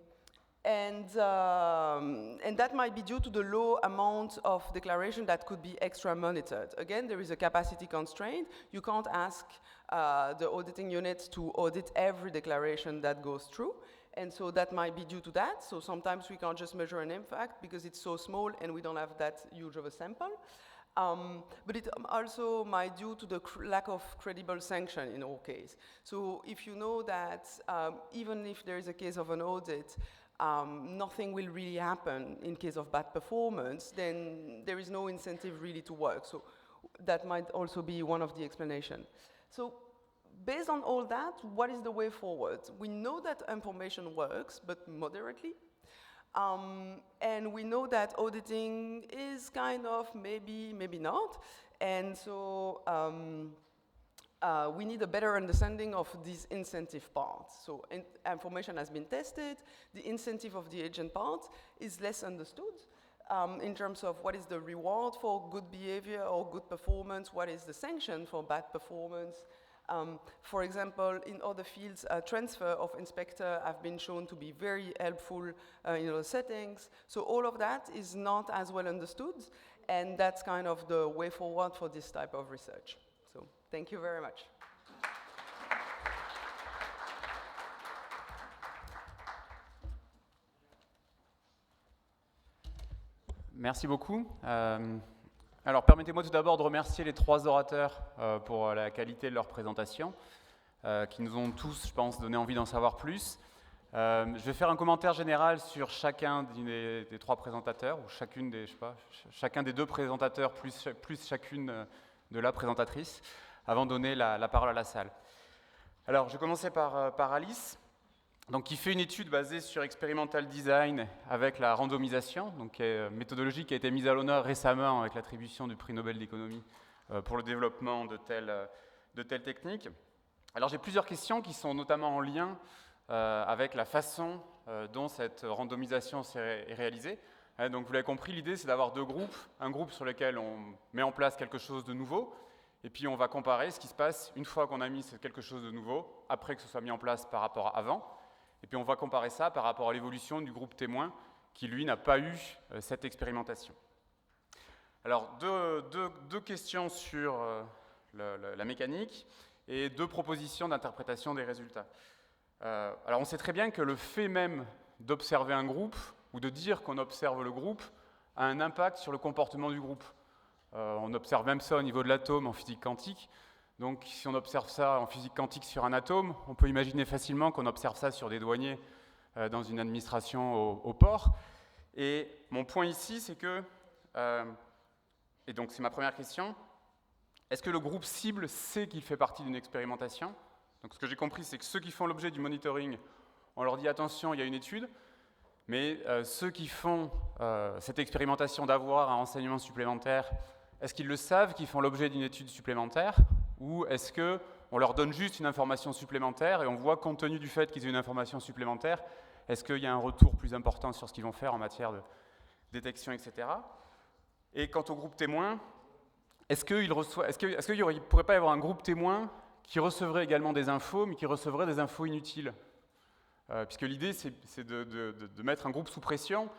that might be due to the low amount of declaration that could be extra monitored. Again, there is a capacity constraint. You can't ask the auditing units to audit every declaration that goes through. And so that might be due to that. So sometimes we can't just measure an impact because it's so small and we don't have that huge of a sample. But it also might due to the lack of credible sanction in our case. So if you know that even if there is a case of an audit, nothing will really happen in case of bad performance, then there is no incentive really to work. So that might also be one of the explanations. So based on all that, what is the way forward? We know that information works, but moderately. And we know that auditing is kind of maybe not. And so we need a better understanding of these incentive parts. So information has been tested. The incentive of the agent part is less understood in terms of what is the reward for good behavior or good performance, what is the sanction for bad performance. For example, in other fields, transfer of inspector have been shown to be very helpful in other settings. So all of that is not as well understood, and that's kind of the way forward for this type of research. So thank you very much. Merci beaucoup. Alors, permettez-moi tout d'abord de remercier les 3 orateurs pour la qualité de leur présentation, qui nous ont tous, je pense, donné envie d'en savoir plus. Je vais faire un commentaire général sur chacun des 3 présentateurs, ou chacune des, chacun des 2 présentateurs plus chacune de la présentatrice, avant de donner la parole à la salle. Alors, je vais commencer par Alice. Donc, qui fait une étude basée sur experimental design avec la randomisation, donc méthodologie qui a été mise à l'honneur récemment avec l'attribution du prix Nobel d'économie pour le développement de telles techniques. Alors j'ai plusieurs questions qui sont notamment en lien avec la façon dont cette randomisation est réalisée. Donc vous l'avez compris, l'idée c'est d'avoir 2 groupes, un groupe sur lequel on met en place quelque chose de nouveau, et puis on va comparer ce qui se passe une fois qu'on a mis quelque chose de nouveau, après que ce soit mis en place par rapport à avant. Et puis on va comparer ça par rapport à l'évolution du groupe témoin qui, lui, n'a pas eu cette expérimentation. Alors, deux questions sur la mécanique et 2 propositions d'interprétation des résultats. Alors, on sait très bien que le fait même d'observer un groupe ou de dire qu'on observe le groupe a un impact sur le comportement du groupe. On observe même ça au niveau de l'atome en physique quantique. Donc si on observe ça en physique quantique sur un atome, on peut imaginer facilement qu'on observe ça sur des douaniers dans une administration au port. Et mon point ici, c'est que, et donc c'est ma première question, est-ce que le groupe cible sait qu'il fait partie d'une expérimentation? Donc ce que j'ai compris, c'est que ceux qui font l'objet du monitoring, on leur dit attention, il y a une étude, mais ceux qui font cette expérimentation d'avoir un renseignement supplémentaire, est-ce qu'ils le savent qu'ils font l'objet d'une étude supplémentaire, ou est-ce qu'on leur donne juste une information supplémentaire et on voit, compte tenu du fait qu'ils aient une information supplémentaire, est-ce qu'il y a un retour plus important sur ce qu'ils vont faire en matière de détection, etc. Et quant au groupe témoin, est-ce qu'il ne pourrait pas y avoir un groupe témoin qui recevrait également des infos, mais qui recevrait des infos inutiles? Puisque l'idée, c'est de mettre un groupe sous pression,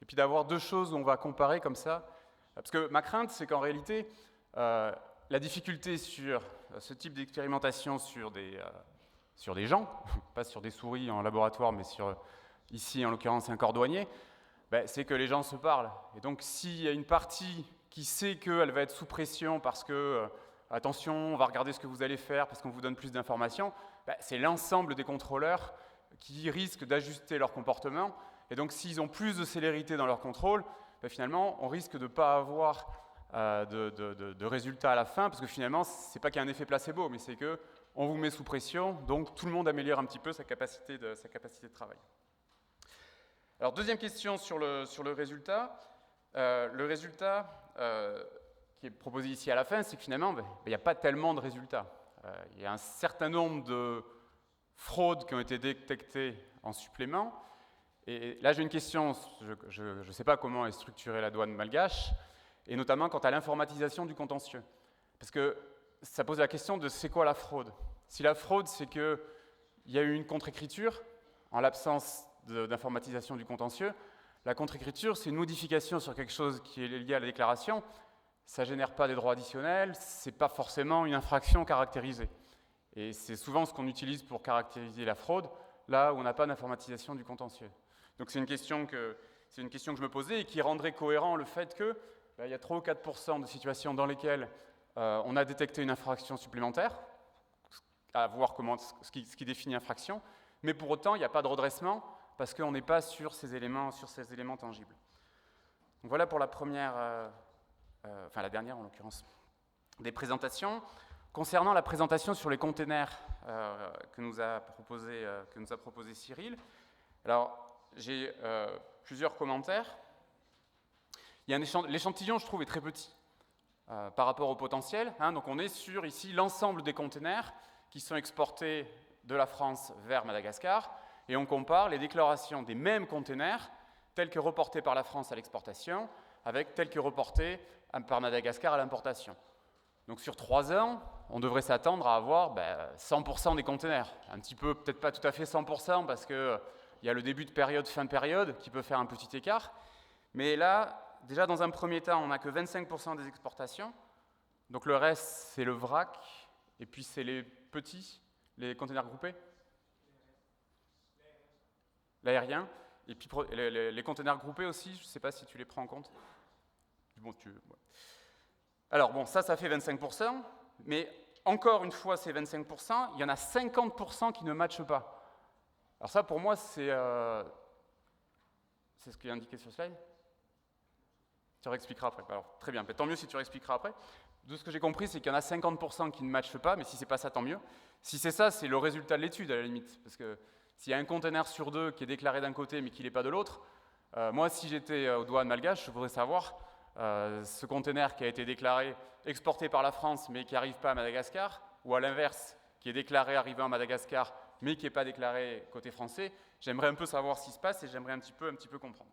et puis d'avoir deux choses où on va comparer comme ça. Parce que ma crainte, c'est qu'en réalité, la difficulté sur ce type d'expérimentation sur des gens, pas sur des souris en laboratoire, mais ici, en l'occurrence, un corps douanier, c'est que les gens se parlent. Et donc, s'il y a une partie qui sait qu'elle va être sous pression parce que, attention, on va regarder ce que vous allez faire parce qu'on vous donne plus d'informations, c'est l'ensemble des contrôleurs qui risquent d'ajuster leur comportement. Et donc, s'ils ont plus de célérité dans leur contrôle, finalement, on risque de ne pas avoir de résultats à la fin, parce que finalement, ce n'est pas qu'il y a un effet placebo, mais c'est qu'on vous met sous pression, donc tout le monde améliore un petit peu sa capacité de travail. Alors, deuxième question sur le résultat. Le résultat qui est proposé ici à la fin, c'est que finalement, il n'y a pas tellement de résultats. Il y a un certain nombre de fraudes qui ont été détectées en supplément. Et là, j'ai une question, je ne sais pas comment est structurée la douane malgache, et notamment quant à l'informatisation du contentieux. Parce que ça pose la question de c'est quoi la fraude? Si la fraude, c'est qu'il y a eu une contre-écriture, en l'absence d'informatisation du contentieux, la contre-écriture, c'est une modification sur quelque chose qui est lié à la déclaration, ça ne génère pas des droits additionnels, ce n'est pas forcément une infraction caractérisée. Et c'est souvent ce qu'on utilise pour caractériser la fraude, là où on n'a pas d'informatisation du contentieux. Donc c'est une question que je me posais et qui rendrait cohérent le fait que il y a 3 ou 4% de situations dans lesquelles on a détecté une infraction supplémentaire, à voir ce qui définit infraction, mais pour autant il n'y a pas de redressement parce qu'on n'est pas sur ces éléments tangibles. Donc voilà pour la première, la dernière en l'occurrence, des présentations. Concernant la présentation sur les containers que nous a proposé Cyril, alors j'ai plusieurs commentaires. L'échantillon, je trouve, est très petit par rapport au potentiel. Donc on est sur ici l'ensemble des containers qui sont exportés de la France vers Madagascar, et on compare les déclarations des mêmes containers tels que reportés par la France à l'exportation avec tels que reportés par Madagascar à l'importation. Donc sur 3 ans, on devrait s'attendre à avoir 100% des containers. Un petit peu, peut-être pas tout à fait 100%, parce qu'il y a le début de période, fin de période, qui peut faire un petit écart. Mais là, déjà dans un premier temps, on n'a que 25% des exportations. Donc le reste, c'est le vrac, et puis c'est les petits, les containers groupés. L'aérien. Et puis les containers groupés aussi, je ne sais pas si tu les prends en compte. Bon, alors bon, ça fait 25%, mais encore une fois, ces 25%, il y en a 50% qui ne matchent pas. Alors ça, pour moi, c'est ce qui est indiqué sur le slide. Tu réexpliqueras après. Alors, très bien, tant mieux si tu réexpliqueras après. De ce que j'ai compris, c'est qu'il y en a 50% qui ne matchent pas, mais si c'est pas ça, tant mieux. Si c'est ça, c'est le résultat de l'étude, à la limite. Parce que s'il y a un container sur 2 qui est déclaré d'un côté, mais qui n'est pas de l'autre, moi, si j'étais aux douanes malgaches, je voudrais savoir ce container qui a été déclaré, exporté par la France, mais qui n'arrive pas à Madagascar, ou à l'inverse, qui est déclaré arrivant à Madagascar, mais qui n'est pas déclaré côté français. J'aimerais un peu savoir ce qui se passe et j'aimerais un petit peu comprendre.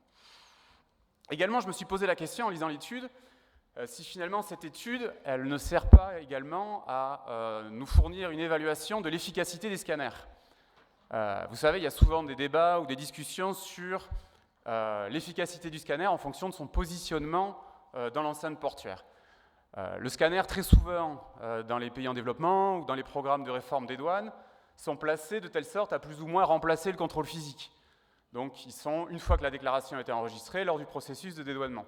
Également, je me suis posé la question en lisant l'étude, si finalement cette étude, elle ne sert pas également à nous fournir une évaluation de l'efficacité des scanners. Vous savez, il y a souvent des débats ou des discussions sur l'efficacité du scanner en fonction de son positionnement dans l'enceinte portuaire. Le scanner, très souvent, dans les pays en développement ou dans les programmes de réforme des douanes, sont placés de telle sorte à plus ou moins remplacer le contrôle physique. Donc, ils sont, une fois que la déclaration a été enregistrée, lors du processus de dédouanement.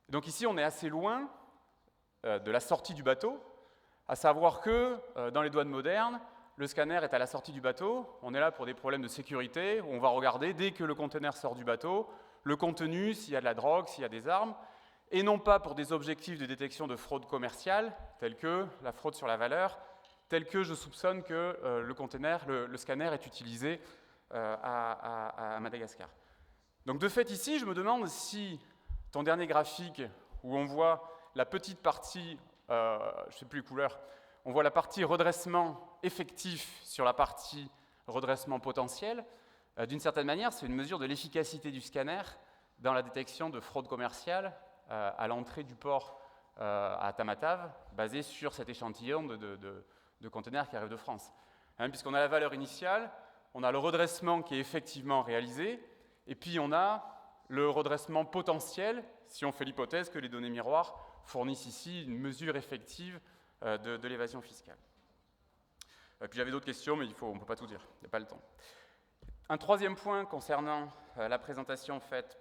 Donc ici, on est assez loin de la sortie du bateau, À savoir que dans les douanes modernes, le scanner est à la sortie du bateau, on est là pour des problèmes de sécurité, où on va regarder dès que le conteneur sort du bateau, le contenu, s'il y a de la drogue, s'il y a des armes, et non pas pour des objectifs de détection de fraude commerciale, tels que la fraude sur la valeur, tels que je soupçonne que le scanner est utilisé à Madagascar. Donc de fait ici, je me demande si ton dernier graphique, où on voit la petite partie, je ne sais plus les couleurs, on voit la partie redressement effectif sur la partie redressement potentiel. D'une certaine manière, c'est une mesure de l'efficacité du scanner dans la détection de fraude commerciale à l'entrée du port à Tamatave, basée sur cet échantillon de conteneurs qui arrivent de France. Puisqu'on a la valeur initiale, on a le redressement qui est effectivement réalisé, et puis on a le redressement potentiel, si on fait l'hypothèse que les données miroirs fournissent ici une mesure effective de l'évasion fiscale. Puis j'avais d'autres questions, mais on ne peut pas tout dire, il n'y a pas le temps. Un troisième point concernant la présentation faite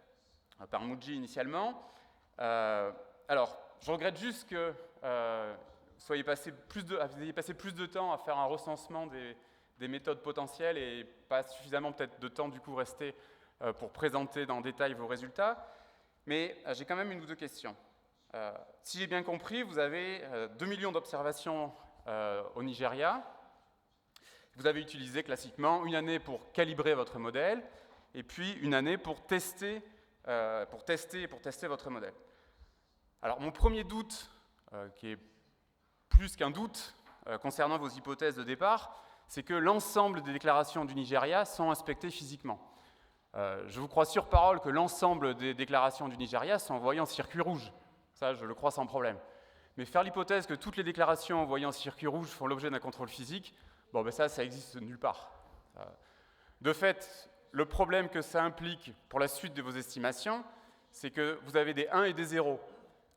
par Muji initialement. Alors, je regrette juste que vous ayez passé plus de temps à faire un recensement des méthodes potentielles et pas suffisamment peut-être de temps du coup resté pour présenter dans le détail vos résultats. Mais j'ai quand même une ou deux questions. Si j'ai bien compris, vous avez 2 millions d'observations au Nigeria. Vous avez utilisé classiquement une année pour calibrer votre modèle et puis une année pour tester votre modèle. Alors mon premier doute, qui est plus qu'un doute concernant vos hypothèses de départ, c'est que l'ensemble des déclarations du Nigeria sont inspectées physiquement. Je vous crois sur parole que l'ensemble des déclarations du Nigeria sont envoyées en circuit rouge. Ça, je le crois sans problème. Mais faire l'hypothèse que toutes les déclarations envoyées en circuit rouge font l'objet d'un contrôle physique, bon, ben ça existe nulle part. De fait, le problème que ça implique pour la suite de vos estimations, c'est que vous avez des 1 et des 0.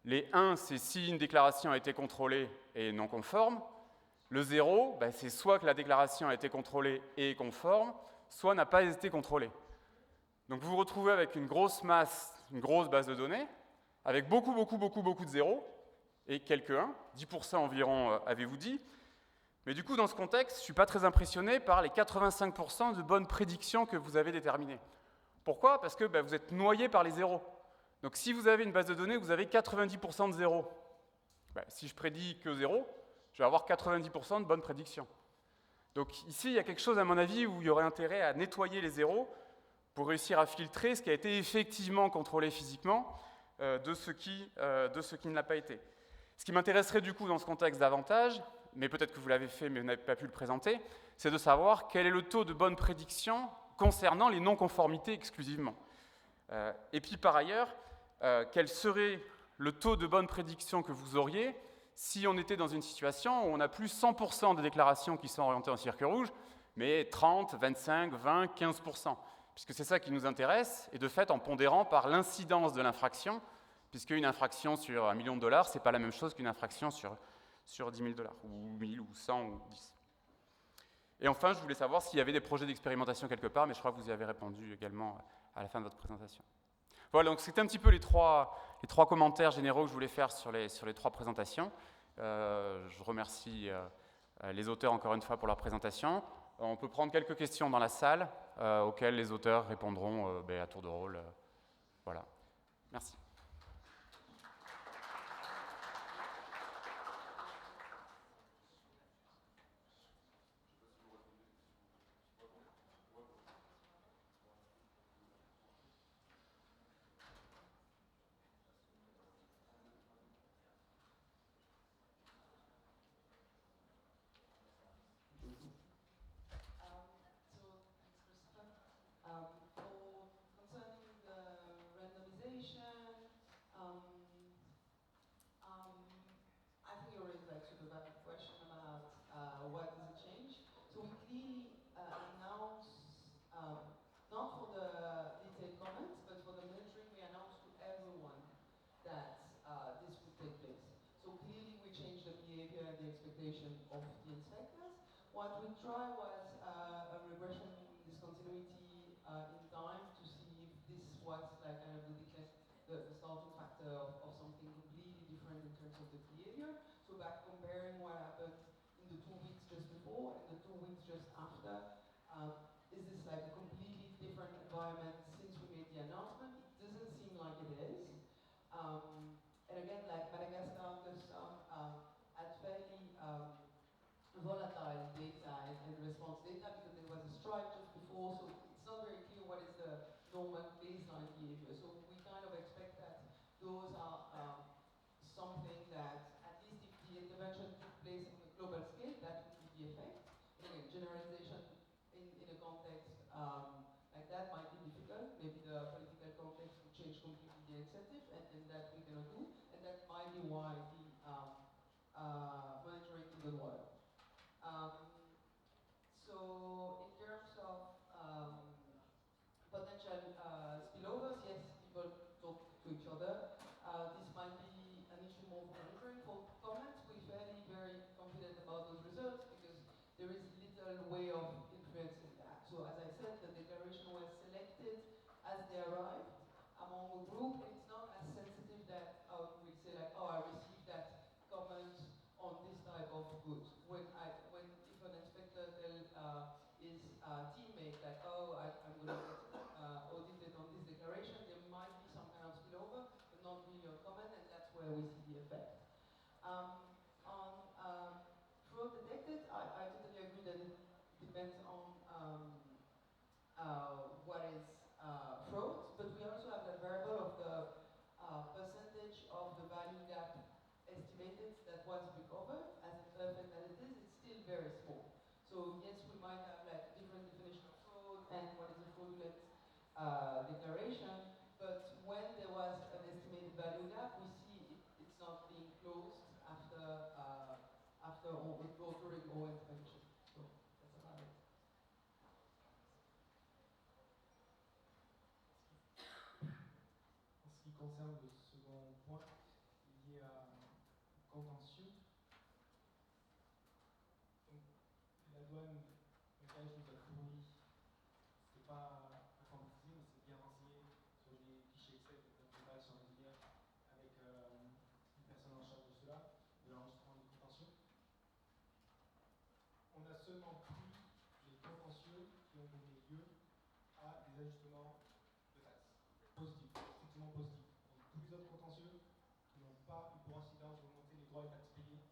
Les 1, c'est si une déclaration a été contrôlée et non conforme. Le 0, ben, c'est soit que la déclaration a été contrôlée et est conforme, soit n'a pas été contrôlée. Donc vous vous retrouvez avec une grosse masse, une grosse base de données, avec beaucoup de zéros, et quelques 1, 10% environ, avez-vous dit. Mais du coup, dans ce contexte, je ne suis pas très impressionné par les 85% de bonnes prédictions que vous avez déterminées. Pourquoi? Parce que vous êtes noyé par les zéros. Donc si vous avez une base de données, vous avez 90% de zéros. Si je prédis que 0, je vais avoir 90% de bonnes prédictions. Donc ici, il y a quelque chose, à mon avis, où il y aurait intérêt à nettoyer les zéros pour réussir à filtrer ce qui a été effectivement contrôlé physiquement de ce qui ne l'a pas été. Ce qui m'intéresserait du coup dans ce contexte davantage, mais peut-être que vous l'avez fait mais vous n'avez pas pu le présenter, c'est de savoir quel est le taux de bonne prédiction concernant les non-conformités exclusivement. Et puis par ailleurs, quel serait le taux de bonne prédiction que vous auriez si on était dans une situation où on n'a plus 100% de déclarations qui sont orientées en circuit rouge, mais 30, 25, 20, 15%. Puisque c'est ça qui nous intéresse, et de fait en pondérant par l'incidence de l'infraction, puisqu'une infraction sur $1 million, ce n'est pas la même chose qu'une infraction sur $10 000, ou 1000, ou 100, ou 10. Et enfin, je voulais savoir s'il y avait des projets d'expérimentation quelque part, mais je crois que vous y avez répondu également à la fin de votre présentation. Voilà, donc c'était un petit peu les trois commentaires généraux que je voulais faire sur les 3 présentations. Je remercie les auteurs encore une fois pour leur présentation. On peut prendre quelques questions dans la salle, auxquelles les auteurs répondront à tour de rôle. Voilà. Merci. What we tried was a regression discontinuity in time to see if this was like kind of the starting factor of something completely different in terms of the behavior. So back comparing what happened the incentive, and that we cannot do, and that might be why the monitoring didn't work. So in terms of potential spillovers, yes, people talk to each other. This might be an issue more for monitoring. For comments, we're fairly very confident about those results because there is little way of influencing that. So as I said, the declaration was selected as they arrived among a group, and it's not as sensitive that we say like, oh, I received that comment on this type of goods. When if an inspector tell his teammate like, oh, I'm going to get audited on this declaration, there might be some kind of spillover, but not really a comment, and that's where we see the effect. On fraud detected, I totally agree that it depends on what is fraud, but we also have the variable of the percentage of the value gap estimated that was recovered. As imperfect as it is, it's still very small. So yes, we might have like different definition of fraud and what is a fraudulent declaration, but when there was an estimated value gap, we see it's not being closed after or during all intervention. So that's about it. En ce qui concerne le second point lié à contentieux, donc, la douane, le CAES nous a fourni, c'est pas informatisé, mais c'est bien renseigné sur les fichiers Excel global sur l'ingénieur avec une personne en charge de cela, de l'enregistrement des contentieux. On a seulement pris les contentieux qui ont donné lieu à des ajustements de taxes positifs, strictement positifs. Donc, tous les autres contentieux qui n'ont pas eu pour incidence d'augmenter les droits et taxes payés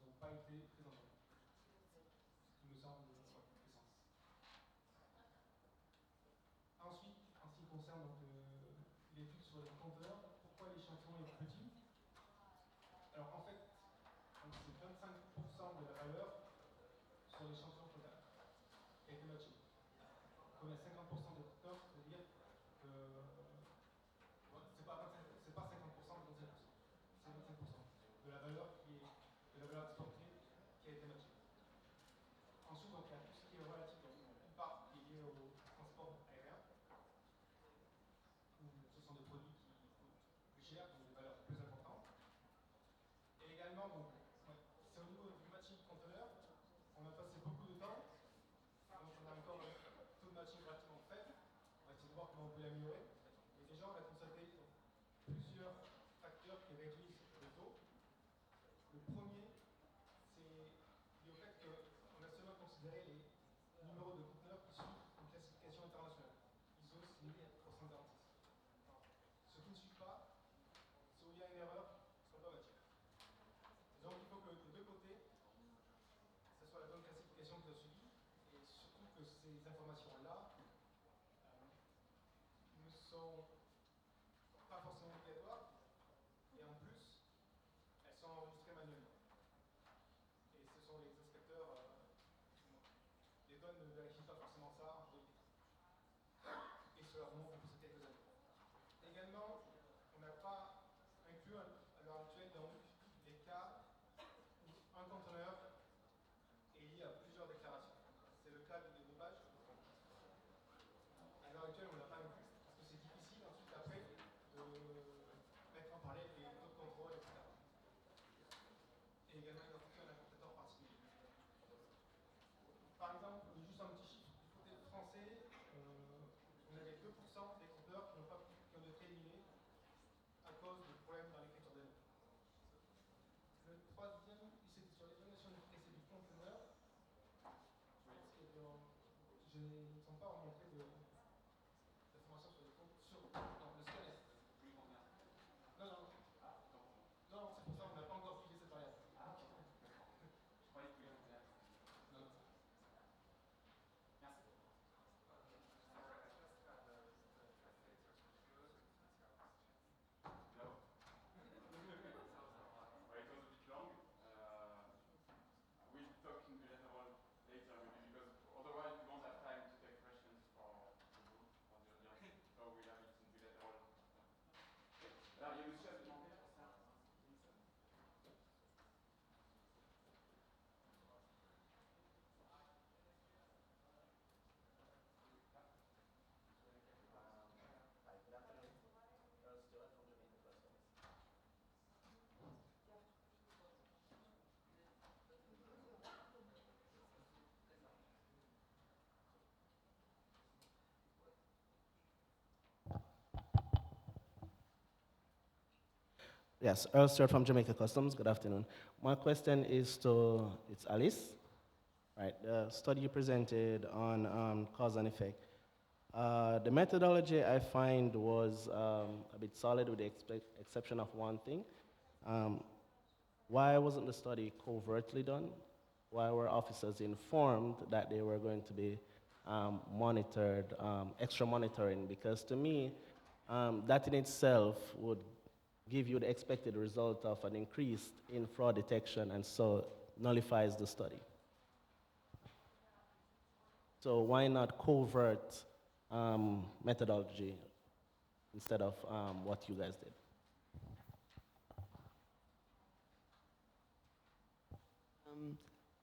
n'ont pas été présentés. Ce qui me semble essence. Ensuite, en ce qui concerne l'étude sur les compteurs, pourquoi l'échantillon est petit? Alors en fait, c'est 25% de la valeur sur l'échantillon total qui a été matché. Comme il y a 50% des compteurs, c'est-à-dire que c'est pas 50%, c'est 25%, c'est 25% de la valeur de la valeur exportée qui a été matchée. Ensuite, donc, il y a tout ce qui est relatif, donc, une part qui est liée au transport aérien, où ce sont des produits qui coûtent plus cher, donc des valeurs plus importantes. Et également, donc, c'est au niveau du matching conteneur, on a passé beaucoup de temps, donc on a encore un taux de matching relativement faible, on va essayer de voir comment on peut l'améliorer. Et déjà, on a constaté plusieurs facteurs qui réduisent le taux. Le premier, c'est lié au fait qu'on a seulement considéré les numéros de conteneurs qui suivent une classification internationale, ISO 6346. Ce qui ne suit pas, c'est où il y a une erreur, ce qu'on doit matcher. Donc il faut que des deux côtés, ce soit la bonne classification qui soit suivie, et surtout que ces informations-là ne sont pas forcément obligatoires, et en plus, elles sont enregistrées manuellement. Et ce sont les inspecteurs, les douanes ne vérifient pas forcément ça, et cela remonte depuis ces quelques années. Également, on n'a pas inclus à l'heure actuelle dans les cas où un conteneur est lié à plusieurs déclarations. C'est le cas du dégroupage. À l'heure actuelle, on ne l'a pas inclus parce que c'est difficile ensuite après de mettre en parallèle les taux de contrôle, etc. Et également identifier un interpréteur particulier. Par exemple, juste un petit chiffre, du côté français, on avait 2% des conteneurs qui ont été éliminés à cause de problèmes dans l'écriture des notes. Le troisième, c'était sur l'évaluation de l'efficacité du conteneur. Je ne sens pas remonter d'informations sur les comptes. Non, le scanner. Non, c'est pour ça qu'on n'a pas encore figé cette variable. Ah, ok. Je croyais que vous vouliez dire. Non. Merci. We'll talk in general later, maybe, because otherwise we won't have time to take questions from Yes, Earl Stewart from Jamaica Customs. Good afternoon. My question is to, it's Alice. Right, the study you presented on cause and effect. The methodology I find was a bit solid with the exception of one thing. Why wasn't the study covertly done? Why were officers informed that they were going to be monitored, extra monitoring? Because to me, that in itself would give you the expected result of an increase in fraud detection and so nullifies the study. So why not covert methodology instead of what you guys did?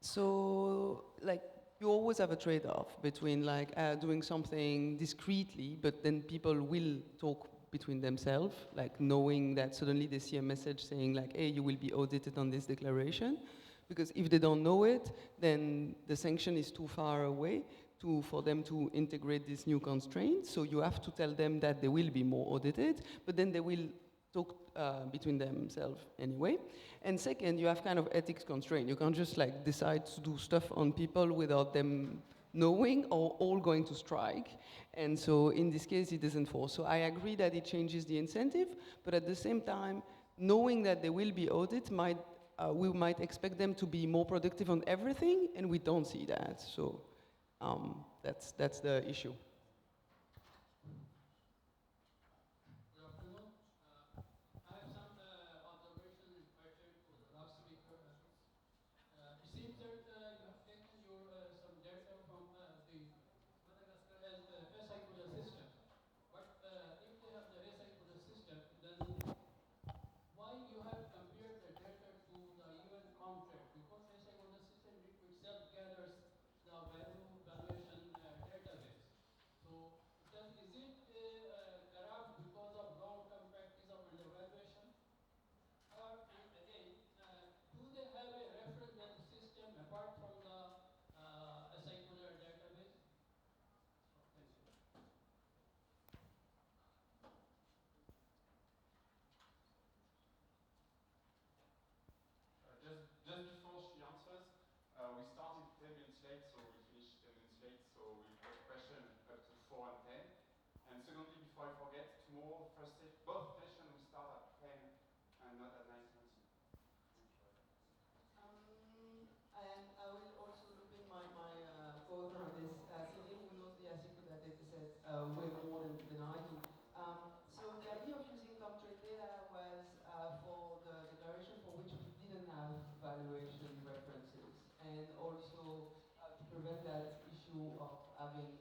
So, like, you always have a trade-off between like doing something discreetly, but then people will talk between themselves, like knowing that suddenly they see a message saying like, hey, you will be audited on this declaration. Because if they don't know it, then the sanction is too far away for them to integrate these new constraints. So you have to tell them that they will be more audited, but then they will talk between themselves anyway. And second, you have kind of ethics constraint. You can't just like decide to do stuff on people without them knowing or all going to strike. And so in this case, it doesn't force. So I agree that it changes the incentive, but at the same time, knowing that they will be audited we might expect them to be more productive on everything, and we don't see that. So that's the issue. Good afternoon. I have some observation and question for the last speaker. It seems that you have taken some data from the Madagascar SI system. But if they have the SI system, then why you have compared the data to the UN contract? Because SI system itself gathers the value valuation database. So is it corrupt because of long-term practice of undervaluation? And again, do they have a reference value system apart from the SI database? Thank you. Just before she answers, we started 10 minutes late, so we finished 10 minutes late, so we've got questions up to 4 and 10. And secondly, before I forget, tomorrow, both sessions will start at 10 and not at 9:30. And I will also loop in my co-author on this, Cyril, who knows the Asicuda dataset way more than I do. So the idea of using Comtrade data was for the declaration for which we didn't have valuation references, and also to prevent that issue of having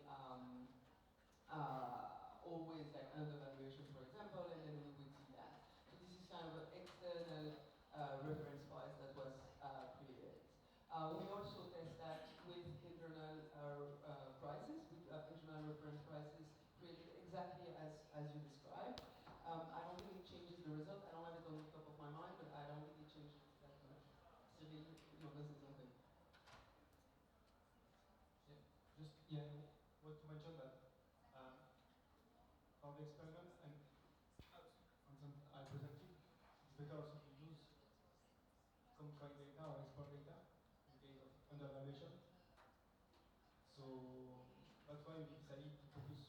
always like undervaluation, for example, and then we would see that. So this is kind of an external reference price that was created. We also test that with internal prices, with internal reference prices created exactly as you described. I don't think it changes the result. I don't have it on the top of my mind, but I don't think it changes that much. Cyril, you want to say something? Yeah, what you mentioned that for the experiment and something I presented, it's better also to use contract data or export data in case of undervaluation. So that's why we decided to focus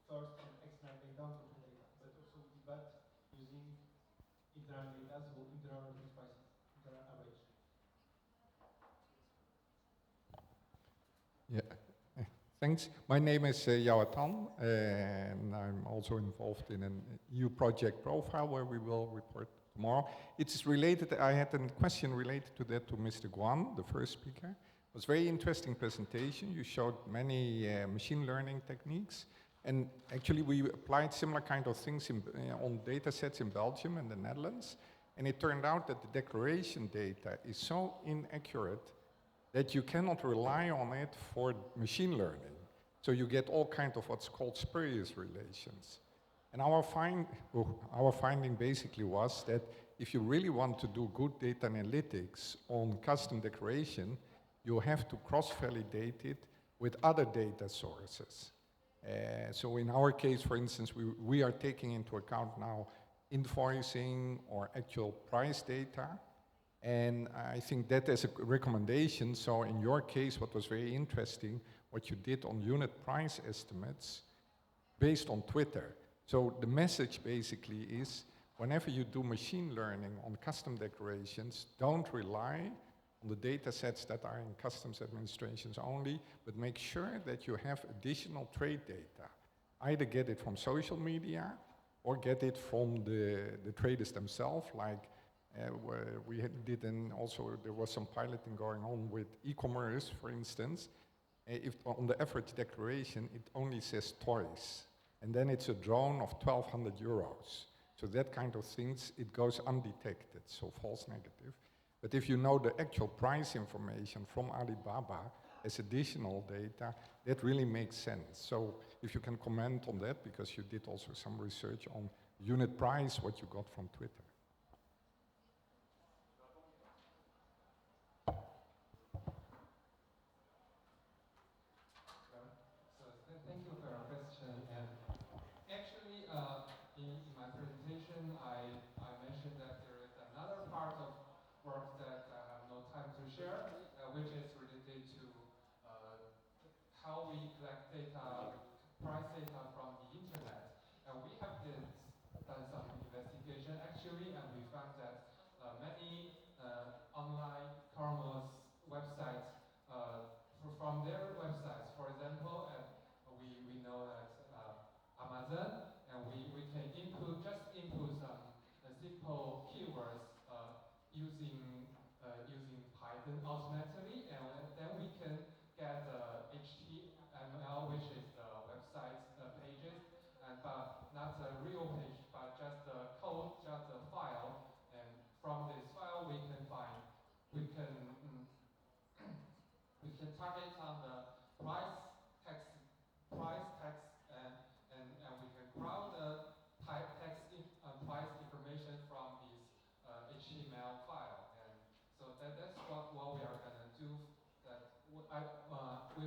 first on external data and contract data, but also we did that using internal data, so internal reference prices, internal average. Yeah, thanks. My name is Yao Tan, and I'm also involved in an EU project profile where we will report tomorrow. It's related, I had a question related to that to Mr. Guan, the first speaker. It was a very interesting presentation. You showed many machine learning techniques, and actually we applied similar kind of things on data sets in Belgium and the Netherlands, and it turned out that the declaration data is so inaccurate that you cannot rely on it for machine learning. So you get all kinds of what's called spurious relations. And our finding basically was that if you really want to do good data analytics on custom declaration, you have to cross-validate it with other data sources. So in our case, for instance, we are taking into account now invoicing or actual price data. And I think that as a recommendation, so in your case, what was very interesting, what you did on unit price estimates based on Twitter. So the message basically is, whenever you do machine learning on custom declarations, don't rely on the data sets that are in customs administrations only, but make sure that you have additional trade data. Either get it from social media or get it from the traders themselves, like where we did, and also there was some piloting going on with e-commerce, for instance. If on the average declaration, it only says toys, and then it's a drone of 1,200 euros. So that kind of things, it goes undetected, so false negative. But if you know the actual price information from Alibaba as additional data, that really makes sense. So if you can comment on that, because you did also some research on unit price, what you got from Twitter. Thank you for your question. And actually, in my presentation, I mentioned that there is another part of work that I have no time to share, which is related to how we collect data, price data from the internet. And we have done some investigation actually, and we found that many online commerce websites, from their websites, for example, we know that Amazon, and we can just input some simple keywords using Python automatically, and then we can get the HTML, which is the website pages, but not a real page, but just the code, just a file, and from this file we can target on the price text, and we can crowd the price information from this HTML file. And so that's what we are going to do. That we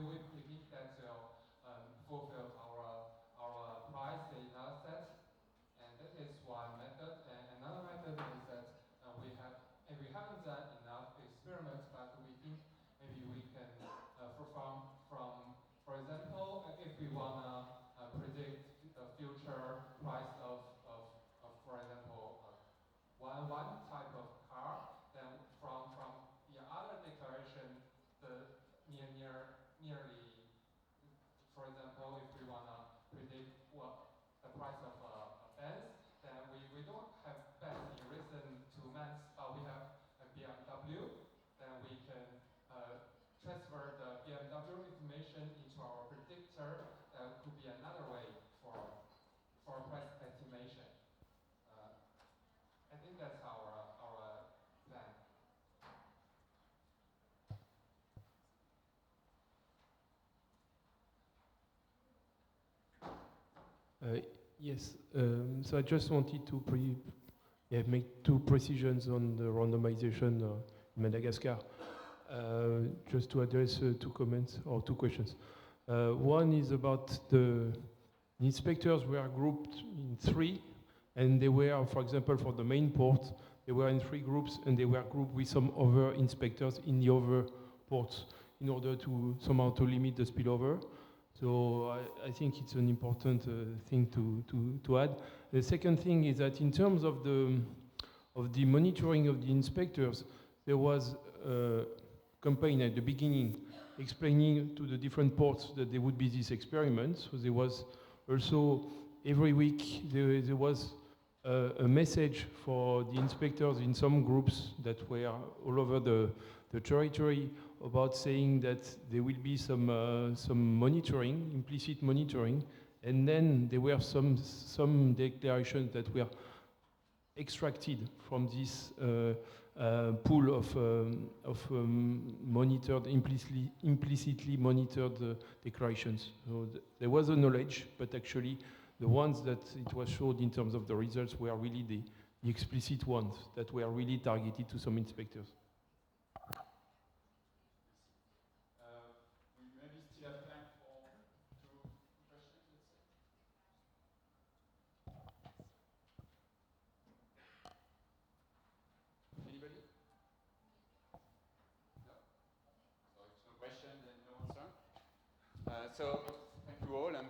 believe that will fulfill our price data set, and that is one method. And another method is that we haven't done enough experiments, but we think maybe we can for example, if we wanna predict the future price of for example, one type of car, then from the other declaration, the nearly, for example, if we wanna predict what the price of a Benz, then we don't have Benz in recent 2 months, but we have a BMW, then we can transfer the BMW information into our predictor. That could be another way for price estimation. I think that's our plan. Yes, so I just wanted to make 2 precisions on the randomization in Madagascar. Just to address 2 comments or 2 questions. One is about the inspectors were grouped in 3, and they were, for example, for the main port, they were in 3 groups, and they were grouped with some other inspectors in the other ports in order to somehow to limit the spillover. So I think it's an important thing to add. The second thing is that in terms of the monitoring of the inspectors, there was a campaign at the beginning explaining to the different ports that there would be this experiment. So there was also every week there was a message for the inspectors in some groups that were all over the territory about saying that there will be some monitoring, implicit monitoring, and then there were some declarations that were extracted from this pool of monitored, implicitly monitored declarations. So there was a knowledge, but actually the ones that it was showed in terms of the results were really the explicit ones that were really targeted to some inspectors. We maybe still have time for 2 questions, let's say. So thank you all, and